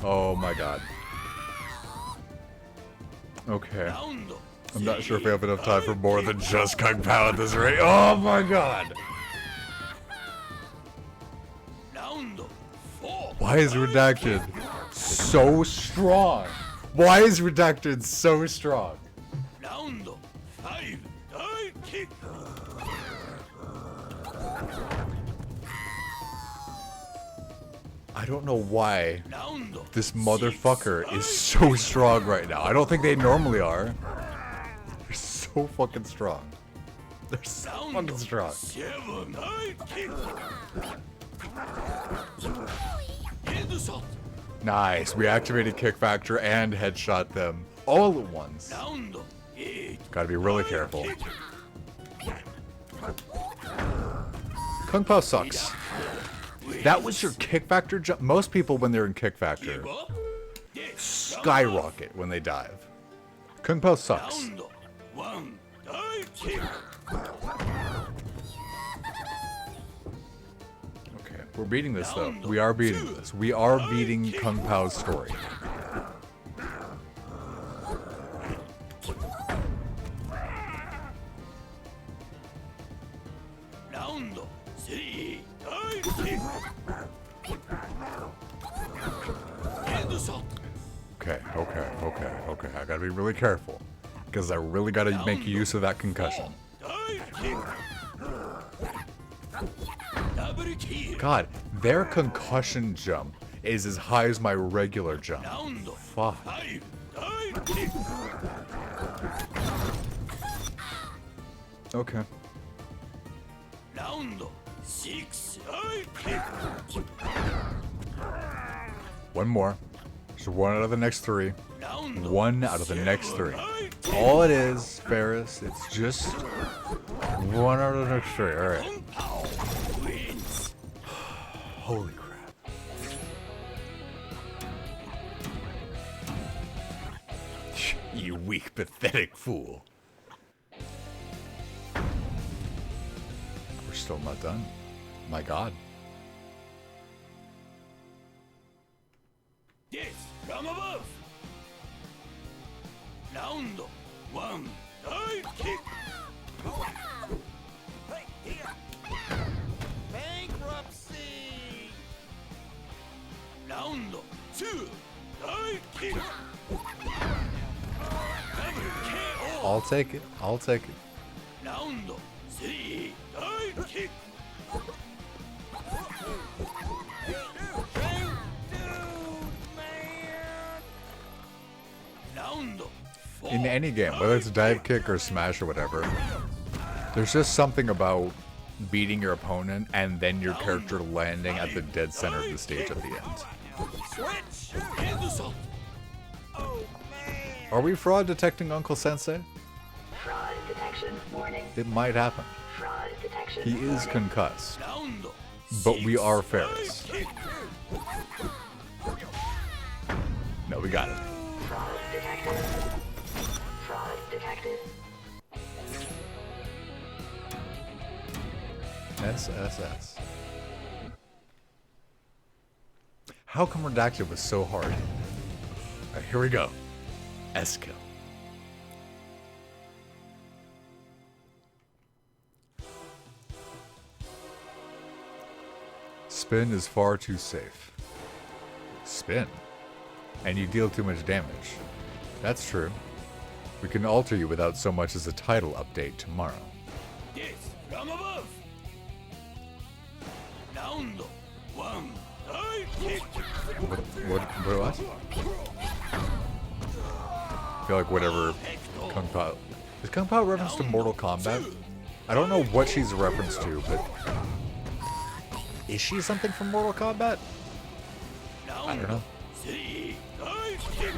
Oh my god. Okay. I'm not sure if we have enough time for more than just Kung Pao at this rate. Oh my god! Why is Redacted so strong? Why is Redacted so strong? I don't know why this motherfucker is so strong right now. I don't think they normally are. They're so fucking strong. They're so fucking strong. Nice. We activated kick factor and headshot them all at once. Gotta be really careful. Kung Pao sucks. That was your kick factor jump. Most people, when they're in kick factor, skyrocket when they dive. Kung Pao sucks. Okay, we're beating this though. We are beating this. We are beating Kung Pao's story. Okay. I gotta be really careful. Because I really gotta make use of that concussion. God, their concussion jump is as high as my regular jump. Fuck. Okay. One more. So one out of the next three. One out of the next three. All it is, Ferris, it's just one out of the next three. Alright. Holy crap. You weak, pathetic fool. We're still not done. My god. Yes, from above. Round one, dive kick. Bankruptcy. Round two, dive kick. I'll take it. I'll take it. Round three, dive kick. In any game, whether it's dive kick or smash or whatever, there's just something about beating your opponent and then your character landing at the dead center of the stage at the end. Are we fraud detecting Uncle Sensei? Fraud detection warning. It might happen. Fraud detection He is warning. concussed, but we are Ferris. No, we got it. Fraud detected. Fraud detected. SSS. How come Redacted was so hard? Alright, here we go. S-kill. Spin is far too safe. Spin? And you deal too much damage. That's true. We can alter you without so much as a title update tomorrow. Yes, from above. Round 1. Divekick. What? I feel like whatever Kung Pao... Is Kung Pao a reference to Mortal Kombat? I don't know what she's a reference to, but... Is she something from Mortal Kombat? I don't know. 3. Divekick.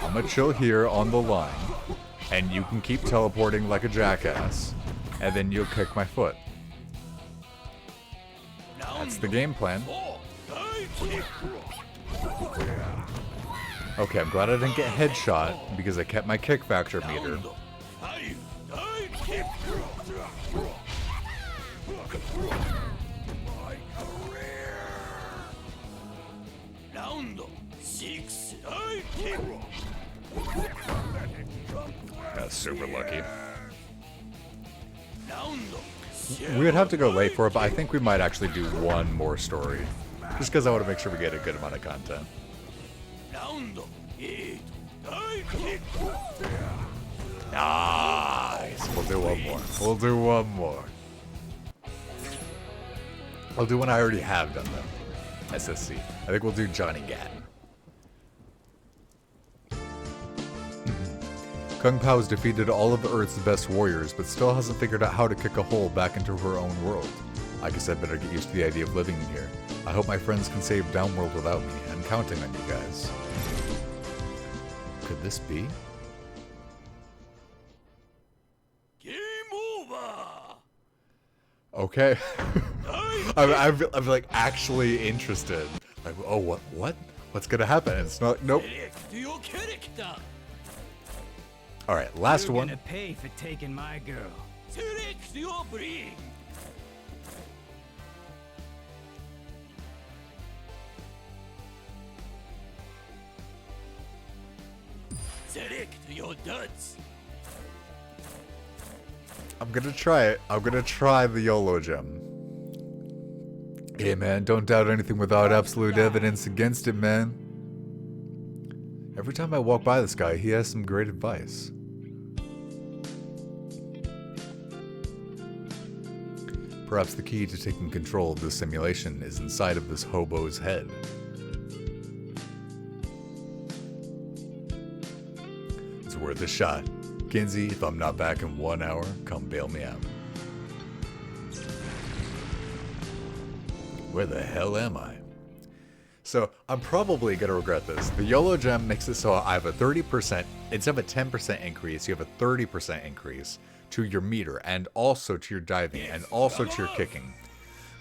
I'm gonna chill here on the line, and you can keep teleporting like a jackass, and then you'll kick my foot. That's the game plan. 4. Divekick. Okay, I'm glad I didn't get headshot, because I kept my kick factor meter. 5. Divekick. My career. Round 6. Divekick. That's super lucky. Round We would have to go late for it, but I think we might actually do one more story. Just because I want to make sure we get a good amount of content. Round 8. Divekick. Nice. We'll do one more. We'll do one more. I'll do one I already have done though. SSC. I think we'll do Johnny Gat. Kung Pao has defeated all of Earth's best warriors, but still hasn't figured out how to kick a hole back into her own world. I guess I'd better get used to the idea of living here. I hope my friends can save Downworld without me. I'm counting on you guys. Could this be? Game over. Okay. I'm like actually interested. Like, oh, what? What's gonna happen? It's not. Nope. Select your character. All right, last You're one. gonna pay for taking my girl. Select your breed. Select your duds. I'm gonna try it. I'm gonna try the YOLO gem. Hey man, don't doubt anything without absolute evidence against it, man. Every time I walk by this guy, he has some great advice. Perhaps the key to taking control of this simulation is inside of this hobo's head. It's worth a shot. Kinsey, if I'm not back in 1 hour, come bail me out. Where the hell am I? So, I'm probably gonna regret this. The YOLO gem makes it so I have a 30%, instead of a 10% increase, you have a 30% increase to your meter, and also to your diving, and also to your kicking.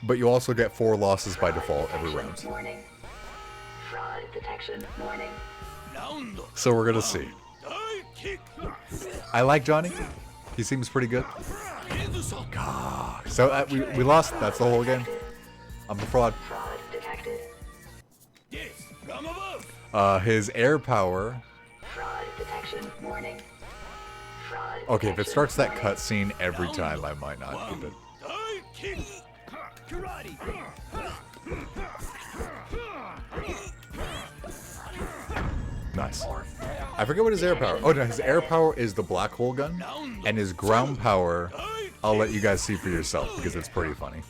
But you also get 4 losses by default every round. Warning. Fraud detection. Warning. Round So we're gonna see. Divekick. I like Johnny. He seems pretty good. So we lost. That's the whole game. I'm a fraud. Fraud detected. Yes, from above. His air power. Fraud detection. Warning. Fraud Okay, if it detection. starts that Warning. cutscene every time, I might not keep it. Divekick. Karate. Nice. I forget what his air power. Oh no, his air power is the black hole gun, and his ground power, I'll let you guys see for yourself because it's pretty funny.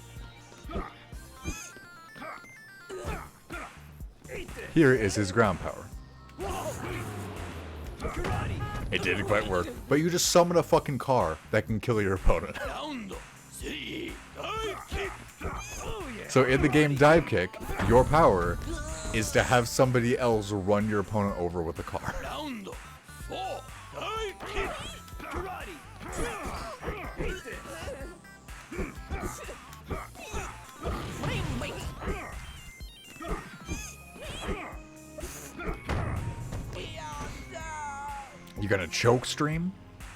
Here is his ground power. It didn't quite work, but you just summon a fucking car that can kill your opponent. Round 3. Divekick. Oh yeah. So in the game Divekick, your power is to have somebody else run your opponent over with a car. Round 4. Divekick. Karate. You're gonna choke stream?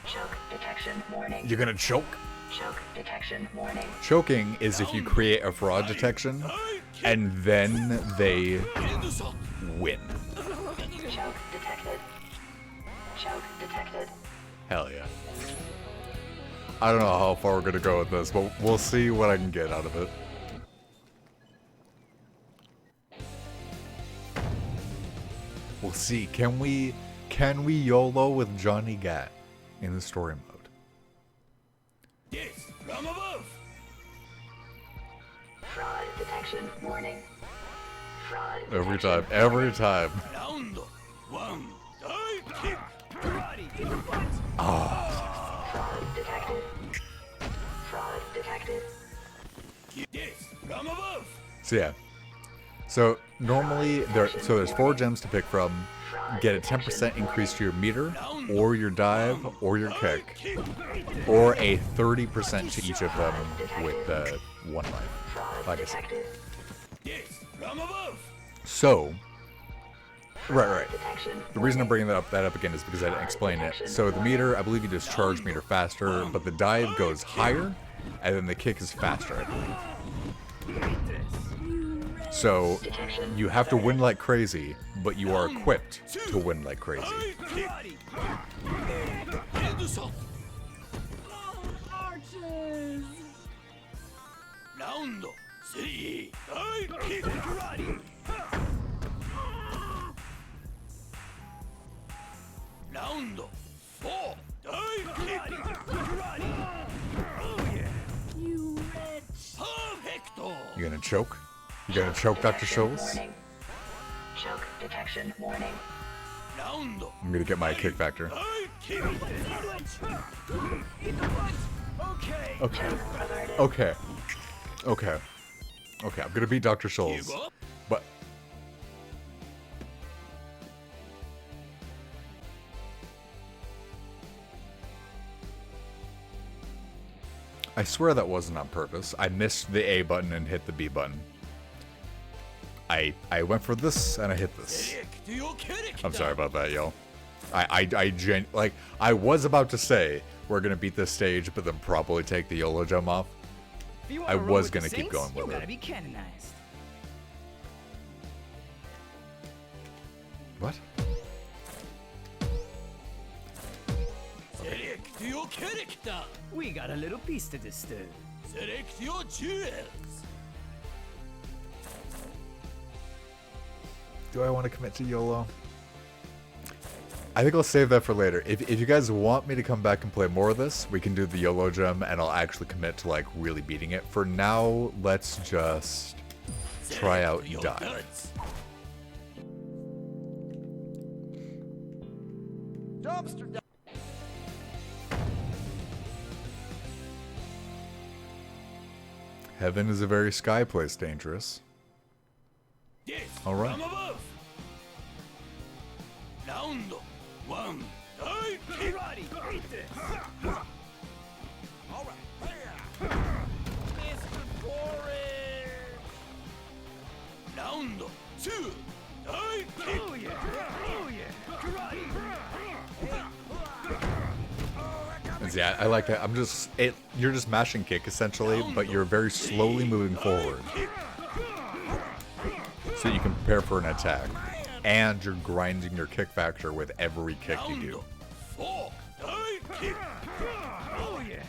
Choke detection. Warning. You're gonna choke? Choke detection. Warning. Choking is if you create a fraud detection and then they win. Choke detected. Choke detected. Hell yeah. I don't know how far we're gonna go with this, but we'll see what I can get out of it. We'll see. Can we YOLO with Johnny Gat in the story mode? Yes, from above. Fraud detection warning. Fraud Every detection. time, every time. Round one. Dive kick. Karate. In the butt! Fraud detected. Fraud detected. Yes, from above. So yeah. So normally there's 4 gems to pick from. Get a 10% increase to your meter, or your dive, or your kick, or a 30% to each of them with 1 life. Fraud Like I said. detected. Yes, from above. So, right. Detection. The reason I'm bringing that up again is because I didn't explain it. So the meter, I believe you just charge meter faster, but the dive goes higher, and then the kick is faster, I believe. So you have to win like crazy, but you are equipped to win like crazy. Dive kick. Headshot. Oh, arches! Round 3. Dive kick. Karate. Round 4. Dive kick. Karate. Oh yeah. You wretch! Perfecto. You gonna choke? You gonna choke, Dr. Scholes? Warning. Choke detection warning. Round. I'm gonna get my kick factor. Dive kick. Sandwich! Eat the butt! Okay. Okay. Okay, I'm gonna beat Dr. Scholes. Give up. But I swear that wasn't on purpose. I missed the A button and hit the B button. I went for this and I hit this. I'm sorry about that, y'all. I was about to say we're gonna beat this stage, but then probably take the YOLO gem off. If you I wanna roll was with the gonna keep Saints, going with you it. gotta be canonized. What? Select your character. We got a little piece to disturb. Select your jewels. Do I want to commit to YOLO? I think I'll save that for later. If you guys want me to come back and play more of this, we can do the YOLO gem and I'll actually commit to like really beating it. For now, let's just try out Select your dive. guts. Dumpster dive. Heaven is a very sky place, dangerous. Yes, All right. from above. Round 1. Dive kick. Karate. Eat this. All right. Mr. Porridge. Round 2. Dive kick. Oh yeah. Oh yeah. Karate. And yeah, I like that. You're just mashing kick essentially, but you're very slowly moving forward. So you can prepare for an attack. And you're grinding your kick factor with every kick you do. 4. Dive kick. Oh yeah.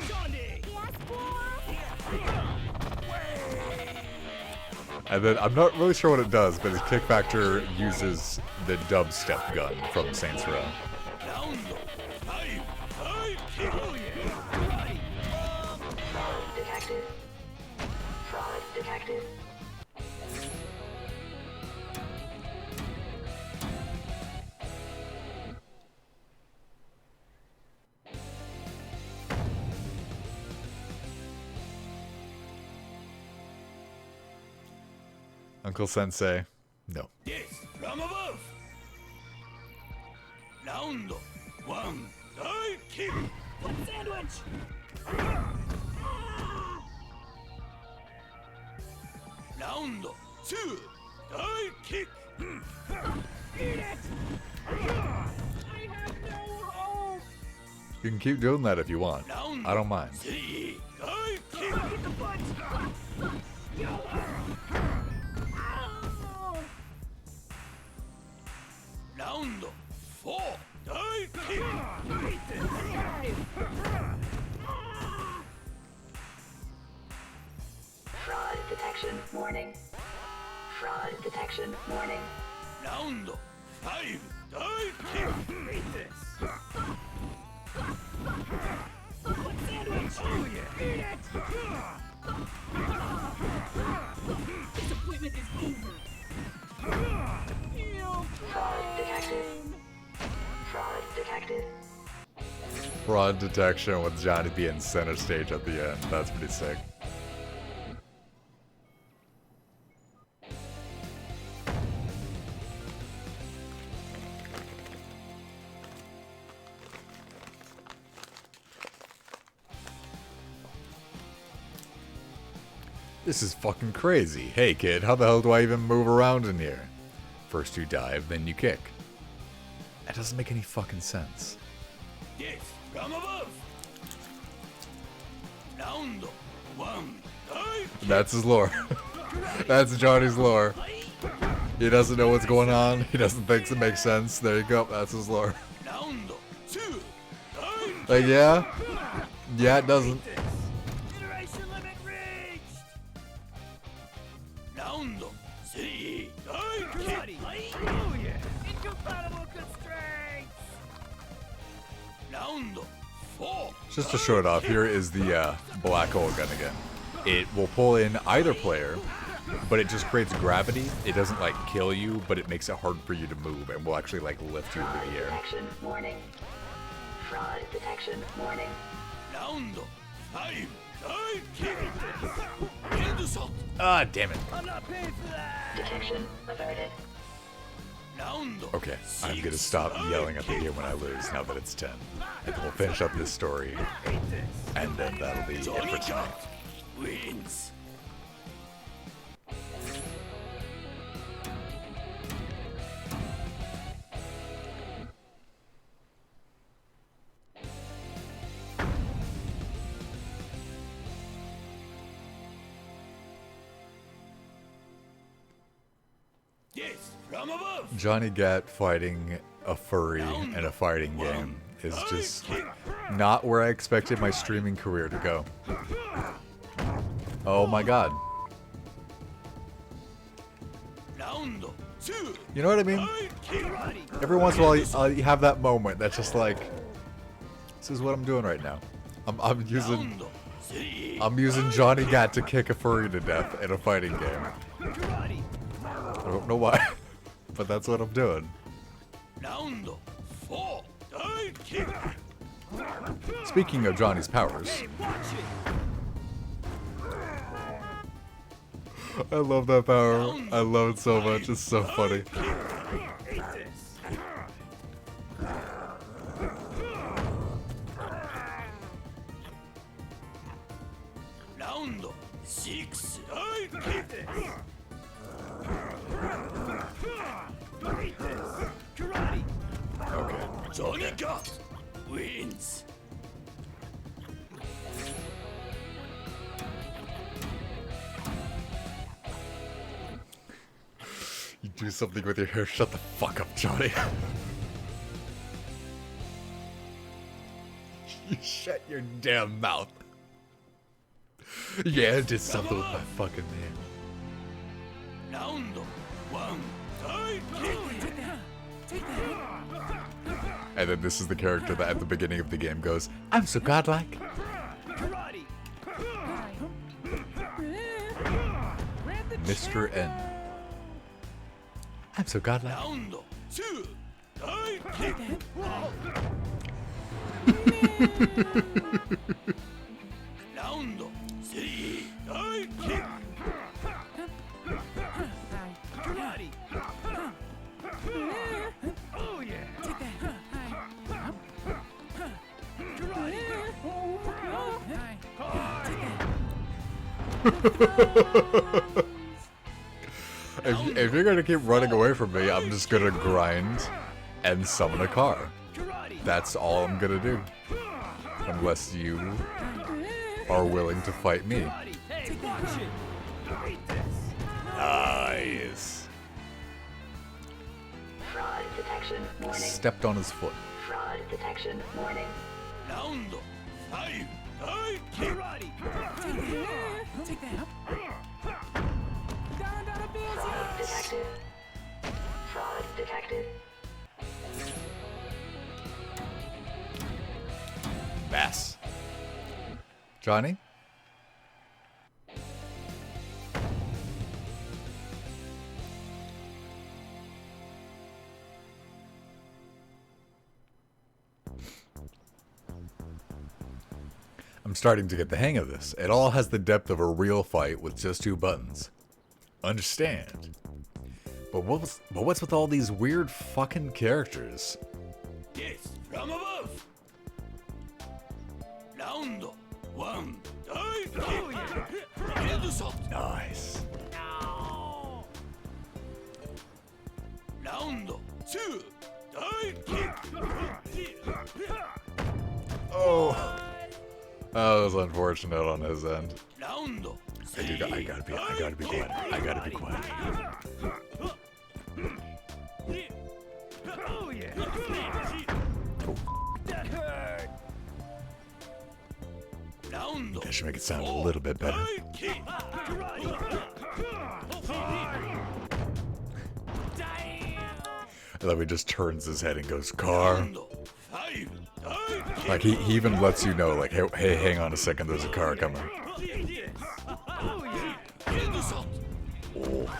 Johnny. And then I'm not really sure what it does, but his kick factor uses the dubstep gun from Saints Row. Round 5. Dive kick. Oh yeah. Karate. Fraud detected. Fraud detected. Uncle Sensei, no. Yes, from above. Round 1. Dive kick. Butt sandwich! Round 2. Dive kick. Eat it! I have no hope! You can keep doing that if you want. Round I don't mind. 3. Dive kick. Eat the butt! Ow! Round 4. Dive kick. detection warning. Fraud detection warning. Round 5 dive kick. Eat this. What sandwich? Oh yeah. Eat it! Disappointment is over. Fraud detected. Fraud detected. Fraud detection with Johnny being center stage at the end. That's pretty sick. This is fucking crazy. Hey kid, how the hell do I even move around in here? First you dive, then you kick. That doesn't make any fucking sense. Yes, from above. Round 1 dive kick. That's his lore. That's Johnny's lore. He doesn't know what's going on. He doesn't think it makes sense. There you go. That's his lore. Round 2 dive Like, yeah? Yeah, it doesn't. Iteration limit reached. Round 3 dive kick. Karate. Oh yeah. Incompatible constraints. Round 4 Just to show it off, here is the black hole gun again. It will pull in either player, but it just creates gravity. It doesn't like kill you, but it makes it hard for you to move and will actually like lift you into Fraud the air. detection warning. Fraud detection warning. Round 5 dive kick. End shot. Ah, damn it. I'm not paying for that. Detection averted. Round Okay, I'm gonna stop yelling at the game when I lose now that it's 10. And then we'll finish up this story, and then that'll be it for Johnny tonight. Cat wins. Yes, from above. Johnny Gat fighting a furry in a fighting game is just not where I expected my streaming career to go. Oh my god. Round 2 You know what I mean? dive kick. Every once in a while you have that moment that's just like, this is what I'm doing right now. I'm using Round 3 Johnny Gat to kick a furry to death in a fighting game. Karate. I don't know why, but that's what I'm doing. Round 4 dive kick. Speaking of Johnny's powers, Hey, watch it. I love that power. I love it so much. It's so funny. Eat this. Round 6 dive kick. Eat this. Karate. Okay. Johnny Cat wins. You do something with your hair. Shut the fuck up, Johnny. You shut your damn mouth. Yeah, I did something with my fucking hair. Round 1 dive kick. Take that. And then this is the character that at the beginning of the game goes, I'm so godlike. Karate. Mr. N. I'm so godlike. Round 2 dive kick. Round 3 dive kick. Karate. Oh yeah. Take that. Karate. If you're gonna keep running away from me, I'm just gonna grind and summon a car. Karate. That's all I'm gonna do. Unless you are willing to fight me. Karate. Hey, watch it. Eat this. Nice. Fraud detection warning. Stepped on his foot. Fraud detection warning. Round 5 dive kick. Karate. Take that. Johnny? I'm starting to get the hang of this. It all has the depth of a real fight with just 2 buttons. Understand. But what's with all these weird fucking characters? Yes, from above. Round 1. Divekick. Headshot. Nice. Round 2. Divekick. Oh. That was unfortunate on his end. Round I gotta be quiet. I gotta be quiet. Oh yeah. That hurt. Round That should make it sound a little bit better. Divekick. I love he just turns his head and goes, car. Round 5. Divekick. Like he even lets you know, like, hey, hang on a second, there's a car coming. Headshot. Oh.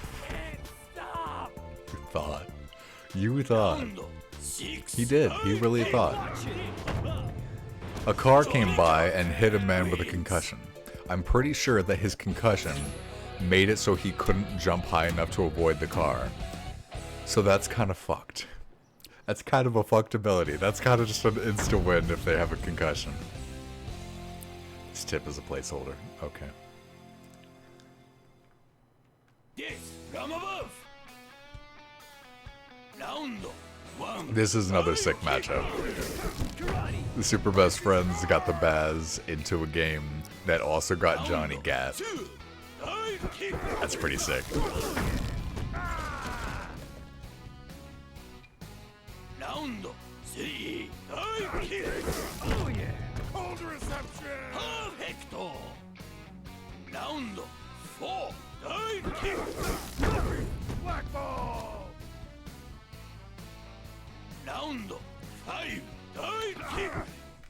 You thought. Round 6. He did. He really thought. A car came by and hit a man with a concussion. I'm pretty sure that his concussion made it so he couldn't jump high enough to avoid the car. So that's kind of fucked. That's kind of a fucked ability. That's kind of just an insta-win if they have a concussion. This tip is a placeholder. Okay. Yes, from above. Round 1. This is another sick matchup. The Super Best Friends got the Baz into a game that also got Johnny Gat. 2. Divekick. That's pretty sick. Round 3. Divekick. Oh yeah. Cold reception. Perfecto. Round 4. Divekick. Black ball. Round 5. Divekick.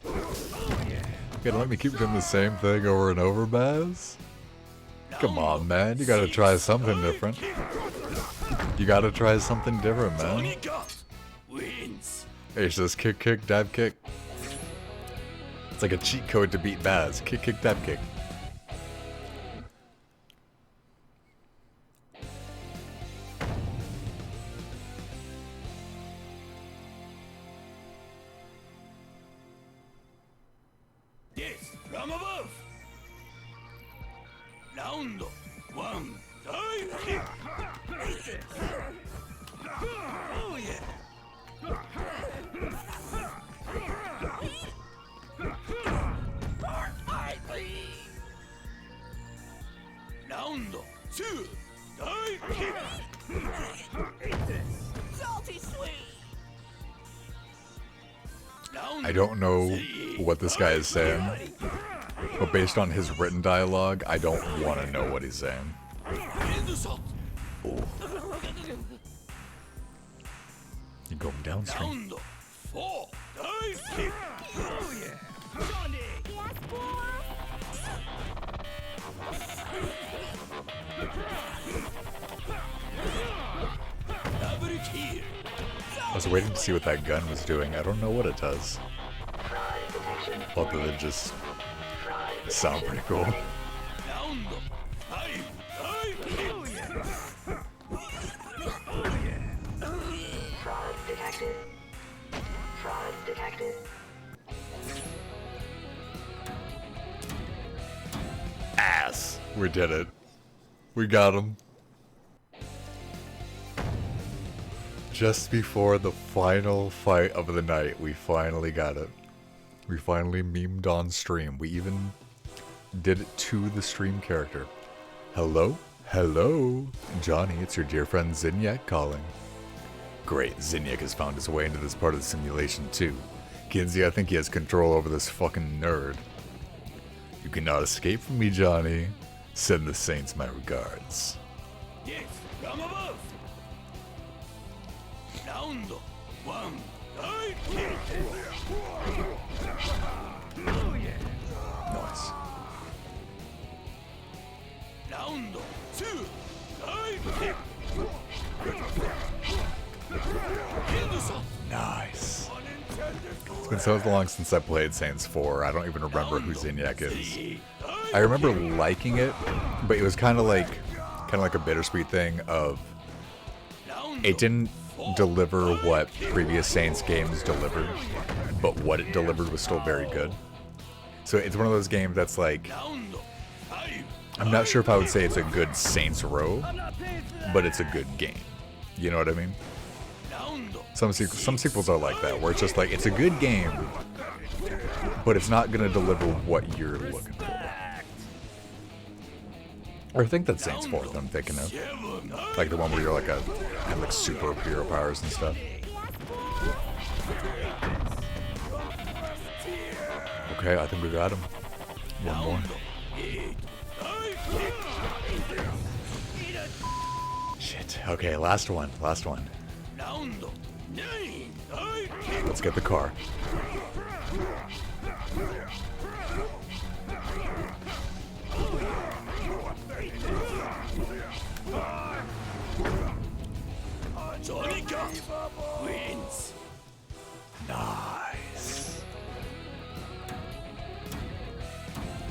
Oh yeah. You gonna let me keep doing the same thing over and over, Baz? Come on, man. You gotta try something different. You gotta try something different, man. Johnny Gat wins. It's just kick, dive, kick. It's like a cheat code to beat Baz. Kick, dive, kick. Yes, from above. Round 1. Divekick. Oh yeah. Round 2. Divekick. Salty sweet. Round I don't know what this guy is saying, but based on his written dialogue, I don't want to know what he's saying. Headshot. You're going downstream. Round 4. Divekick. Oh yeah. Johnny. Yes, boy. Double kill. I was waiting to see what that gun was doing. I don't know what it does. Fraud detection. Other than just Fraud sound pretty cool. Round 5. Divekick. Oh yeah. Fraud detected. Fraud detected. Ass. We did it. We got him. Just before the final fight of the night, we finally got it. We finally memed on stream. We even did it to the stream character. Hello? Hello? Johnny, it's your dear friend Zinyak calling. Great, Zinyak has found his way into this part of the simulation too. Kinsey, I think he has control over this fucking nerd. You cannot escape from me, Johnny. Send the saints my regards. Yes, from above. Round 1. Divekick. Oh yeah. Nice. Round 2. Divekick. Nice. It's been so long since I played Saints 4. I don't even remember who Zinyak is. I remember liking it, but it was kind of like a bittersweet thing of it didn't deliver what previous Saints games delivered, but what it delivered was still very good. So it's one of those games that's like, I'm not sure if I would say it's a good Saints Row, but it's a good game. You know what I mean? Some sequels are like that, where it's just like, it's a good game, but it's not going to deliver what you're looking for. Or I think that's Saints 4 that I'm thinking of. Like the one where you're like have like superhero powers and stuff. Okay, I think we got him. One more. Shit. Okay, last one. Last one. Let's get the car. Wins. Nice.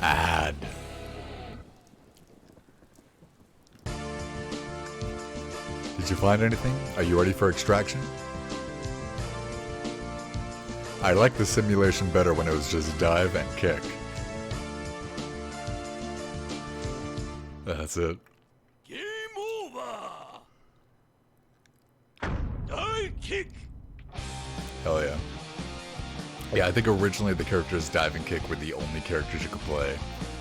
Add. Did you find anything? Are you ready for extraction? I like the simulation better when it was just dive and kick. That's it. Game over. Divekick. Hell yeah. Yeah, I think originally the characters dive and kick were the only characters you could play,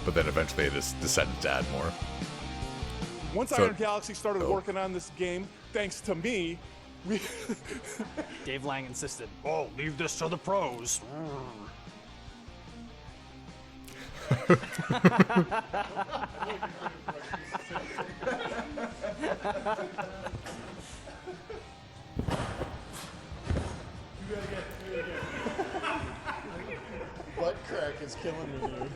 but then eventually they just decided to add more. Once So- Iron Galaxy started working on this game, thanks to me, we Dave Lang insisted, "Oh, leave this to the pros." Butt crack is killing me, dude.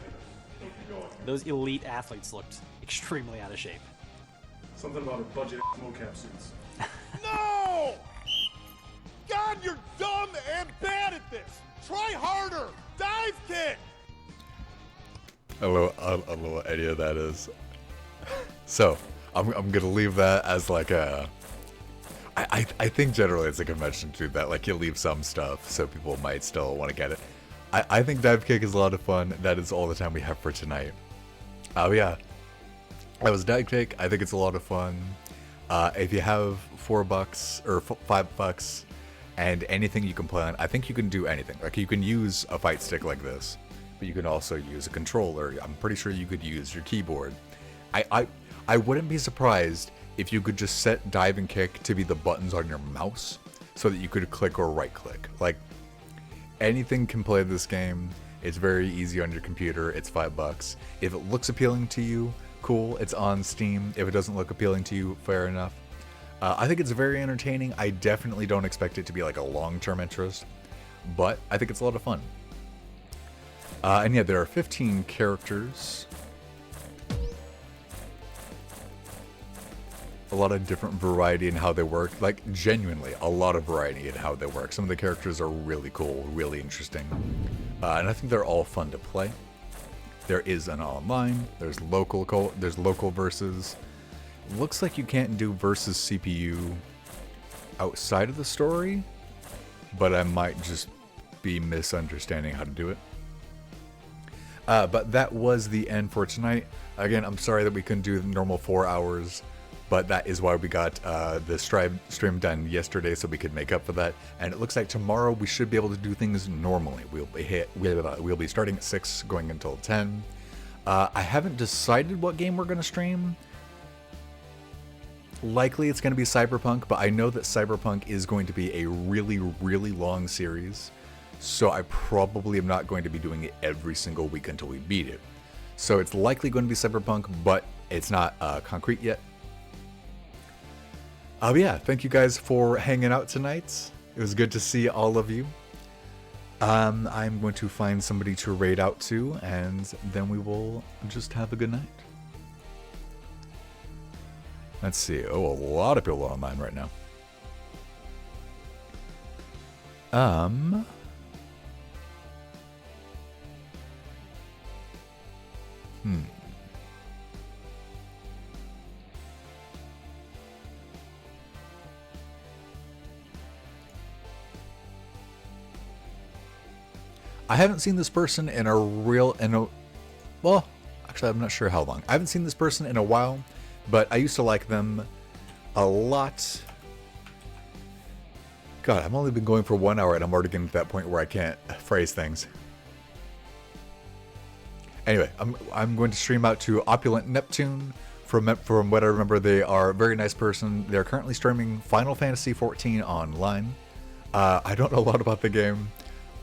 Those elite athletes looked extremely out of shape. Something about a budget mocap suits. No! God, you're dumb and bad at this. Try harder. Dive kick. I don't know what any of that is. So, I'm gonna leave that as like a... I think generally it's a convention to do that, like you leave some stuff so people might still want to get it. I think Divekick is a lot of fun. That is all the time we have for tonight. Oh yeah. That was Divekick. I think it's a lot of fun. If you have $4 or $5 and anything you can play on, I think you can do anything. Like you can use a fight stick like this, but you can also use a controller. I'm pretty sure you could use your keyboard. I wouldn't be surprised if you could just set dive and kick to be the buttons on your mouse so that you could click or right click. Like anything can play this game. It's very easy on your computer. It's $5. If it looks appealing to you, cool. It's on Steam. If it doesn't look appealing to you, fair enough. I think it's very entertaining. I definitely don't expect it to be like a long-term interest, but I think it's a lot of fun. And yeah, there are 15 characters. A lot of different variety in how they work. Like, genuinely, a lot of variety in how they work. Some of the characters are really cool, really interesting. And I think they're all fun to play. There is an online, there's local versus. Looks like you can't do versus CPU outside of the story, but I might just be misunderstanding how to do it. But that was the end for tonight. Again, I'm sorry that we couldn't do the normal 4 hours, but that is why we got the stream done yesterday, so we could make up for that. And it looks like tomorrow we should be able to do things normally. We'll be starting at 6, going until 10. I haven't decided what game we're going to stream. Likely it's going to be Cyberpunk, but I know that Cyberpunk is going to be a really, really long series. So I probably am not going to be doing it every single week until we beat it. So it's likely going to be Cyberpunk, but it's not concrete yet. Yeah, thank you guys for hanging out tonight. It was good to see all of you. I'm going to find somebody to raid out to, and then we will just have a good night. Let's see. Oh, a lot of people online right now. I haven't seen this person in a well, actually I'm not sure how long. I haven't seen this person in a while, but I used to like them a lot. God, I've only been going for 1 hour and I'm already getting to that point where I can't phrase things. Anyway, I'm going to stream out to Opulent Neptune. From what I remember, they are a very nice person. They're currently streaming Final Fantasy XIV online. I don't know a lot about the game.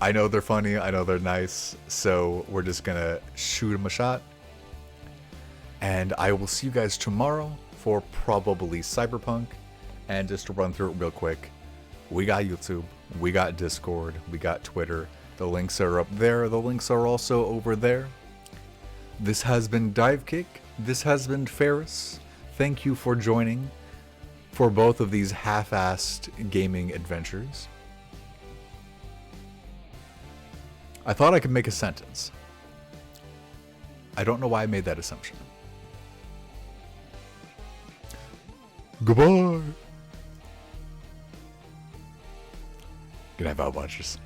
I know they're funny. I know they're nice. So we're just going to shoot them a shot. And I will see you guys tomorrow for probably Cyberpunk. And just to run through it real quick, we got YouTube, we got Discord, we got Twitter. The links are up there. The links are also over there. This has been Divekick. This has been Ferris. Thank you for joining for both of these half-assed gaming adventures. I thought I could make a sentence. I don't know why I made that assumption. Goodbye. Good night, Val Watchers.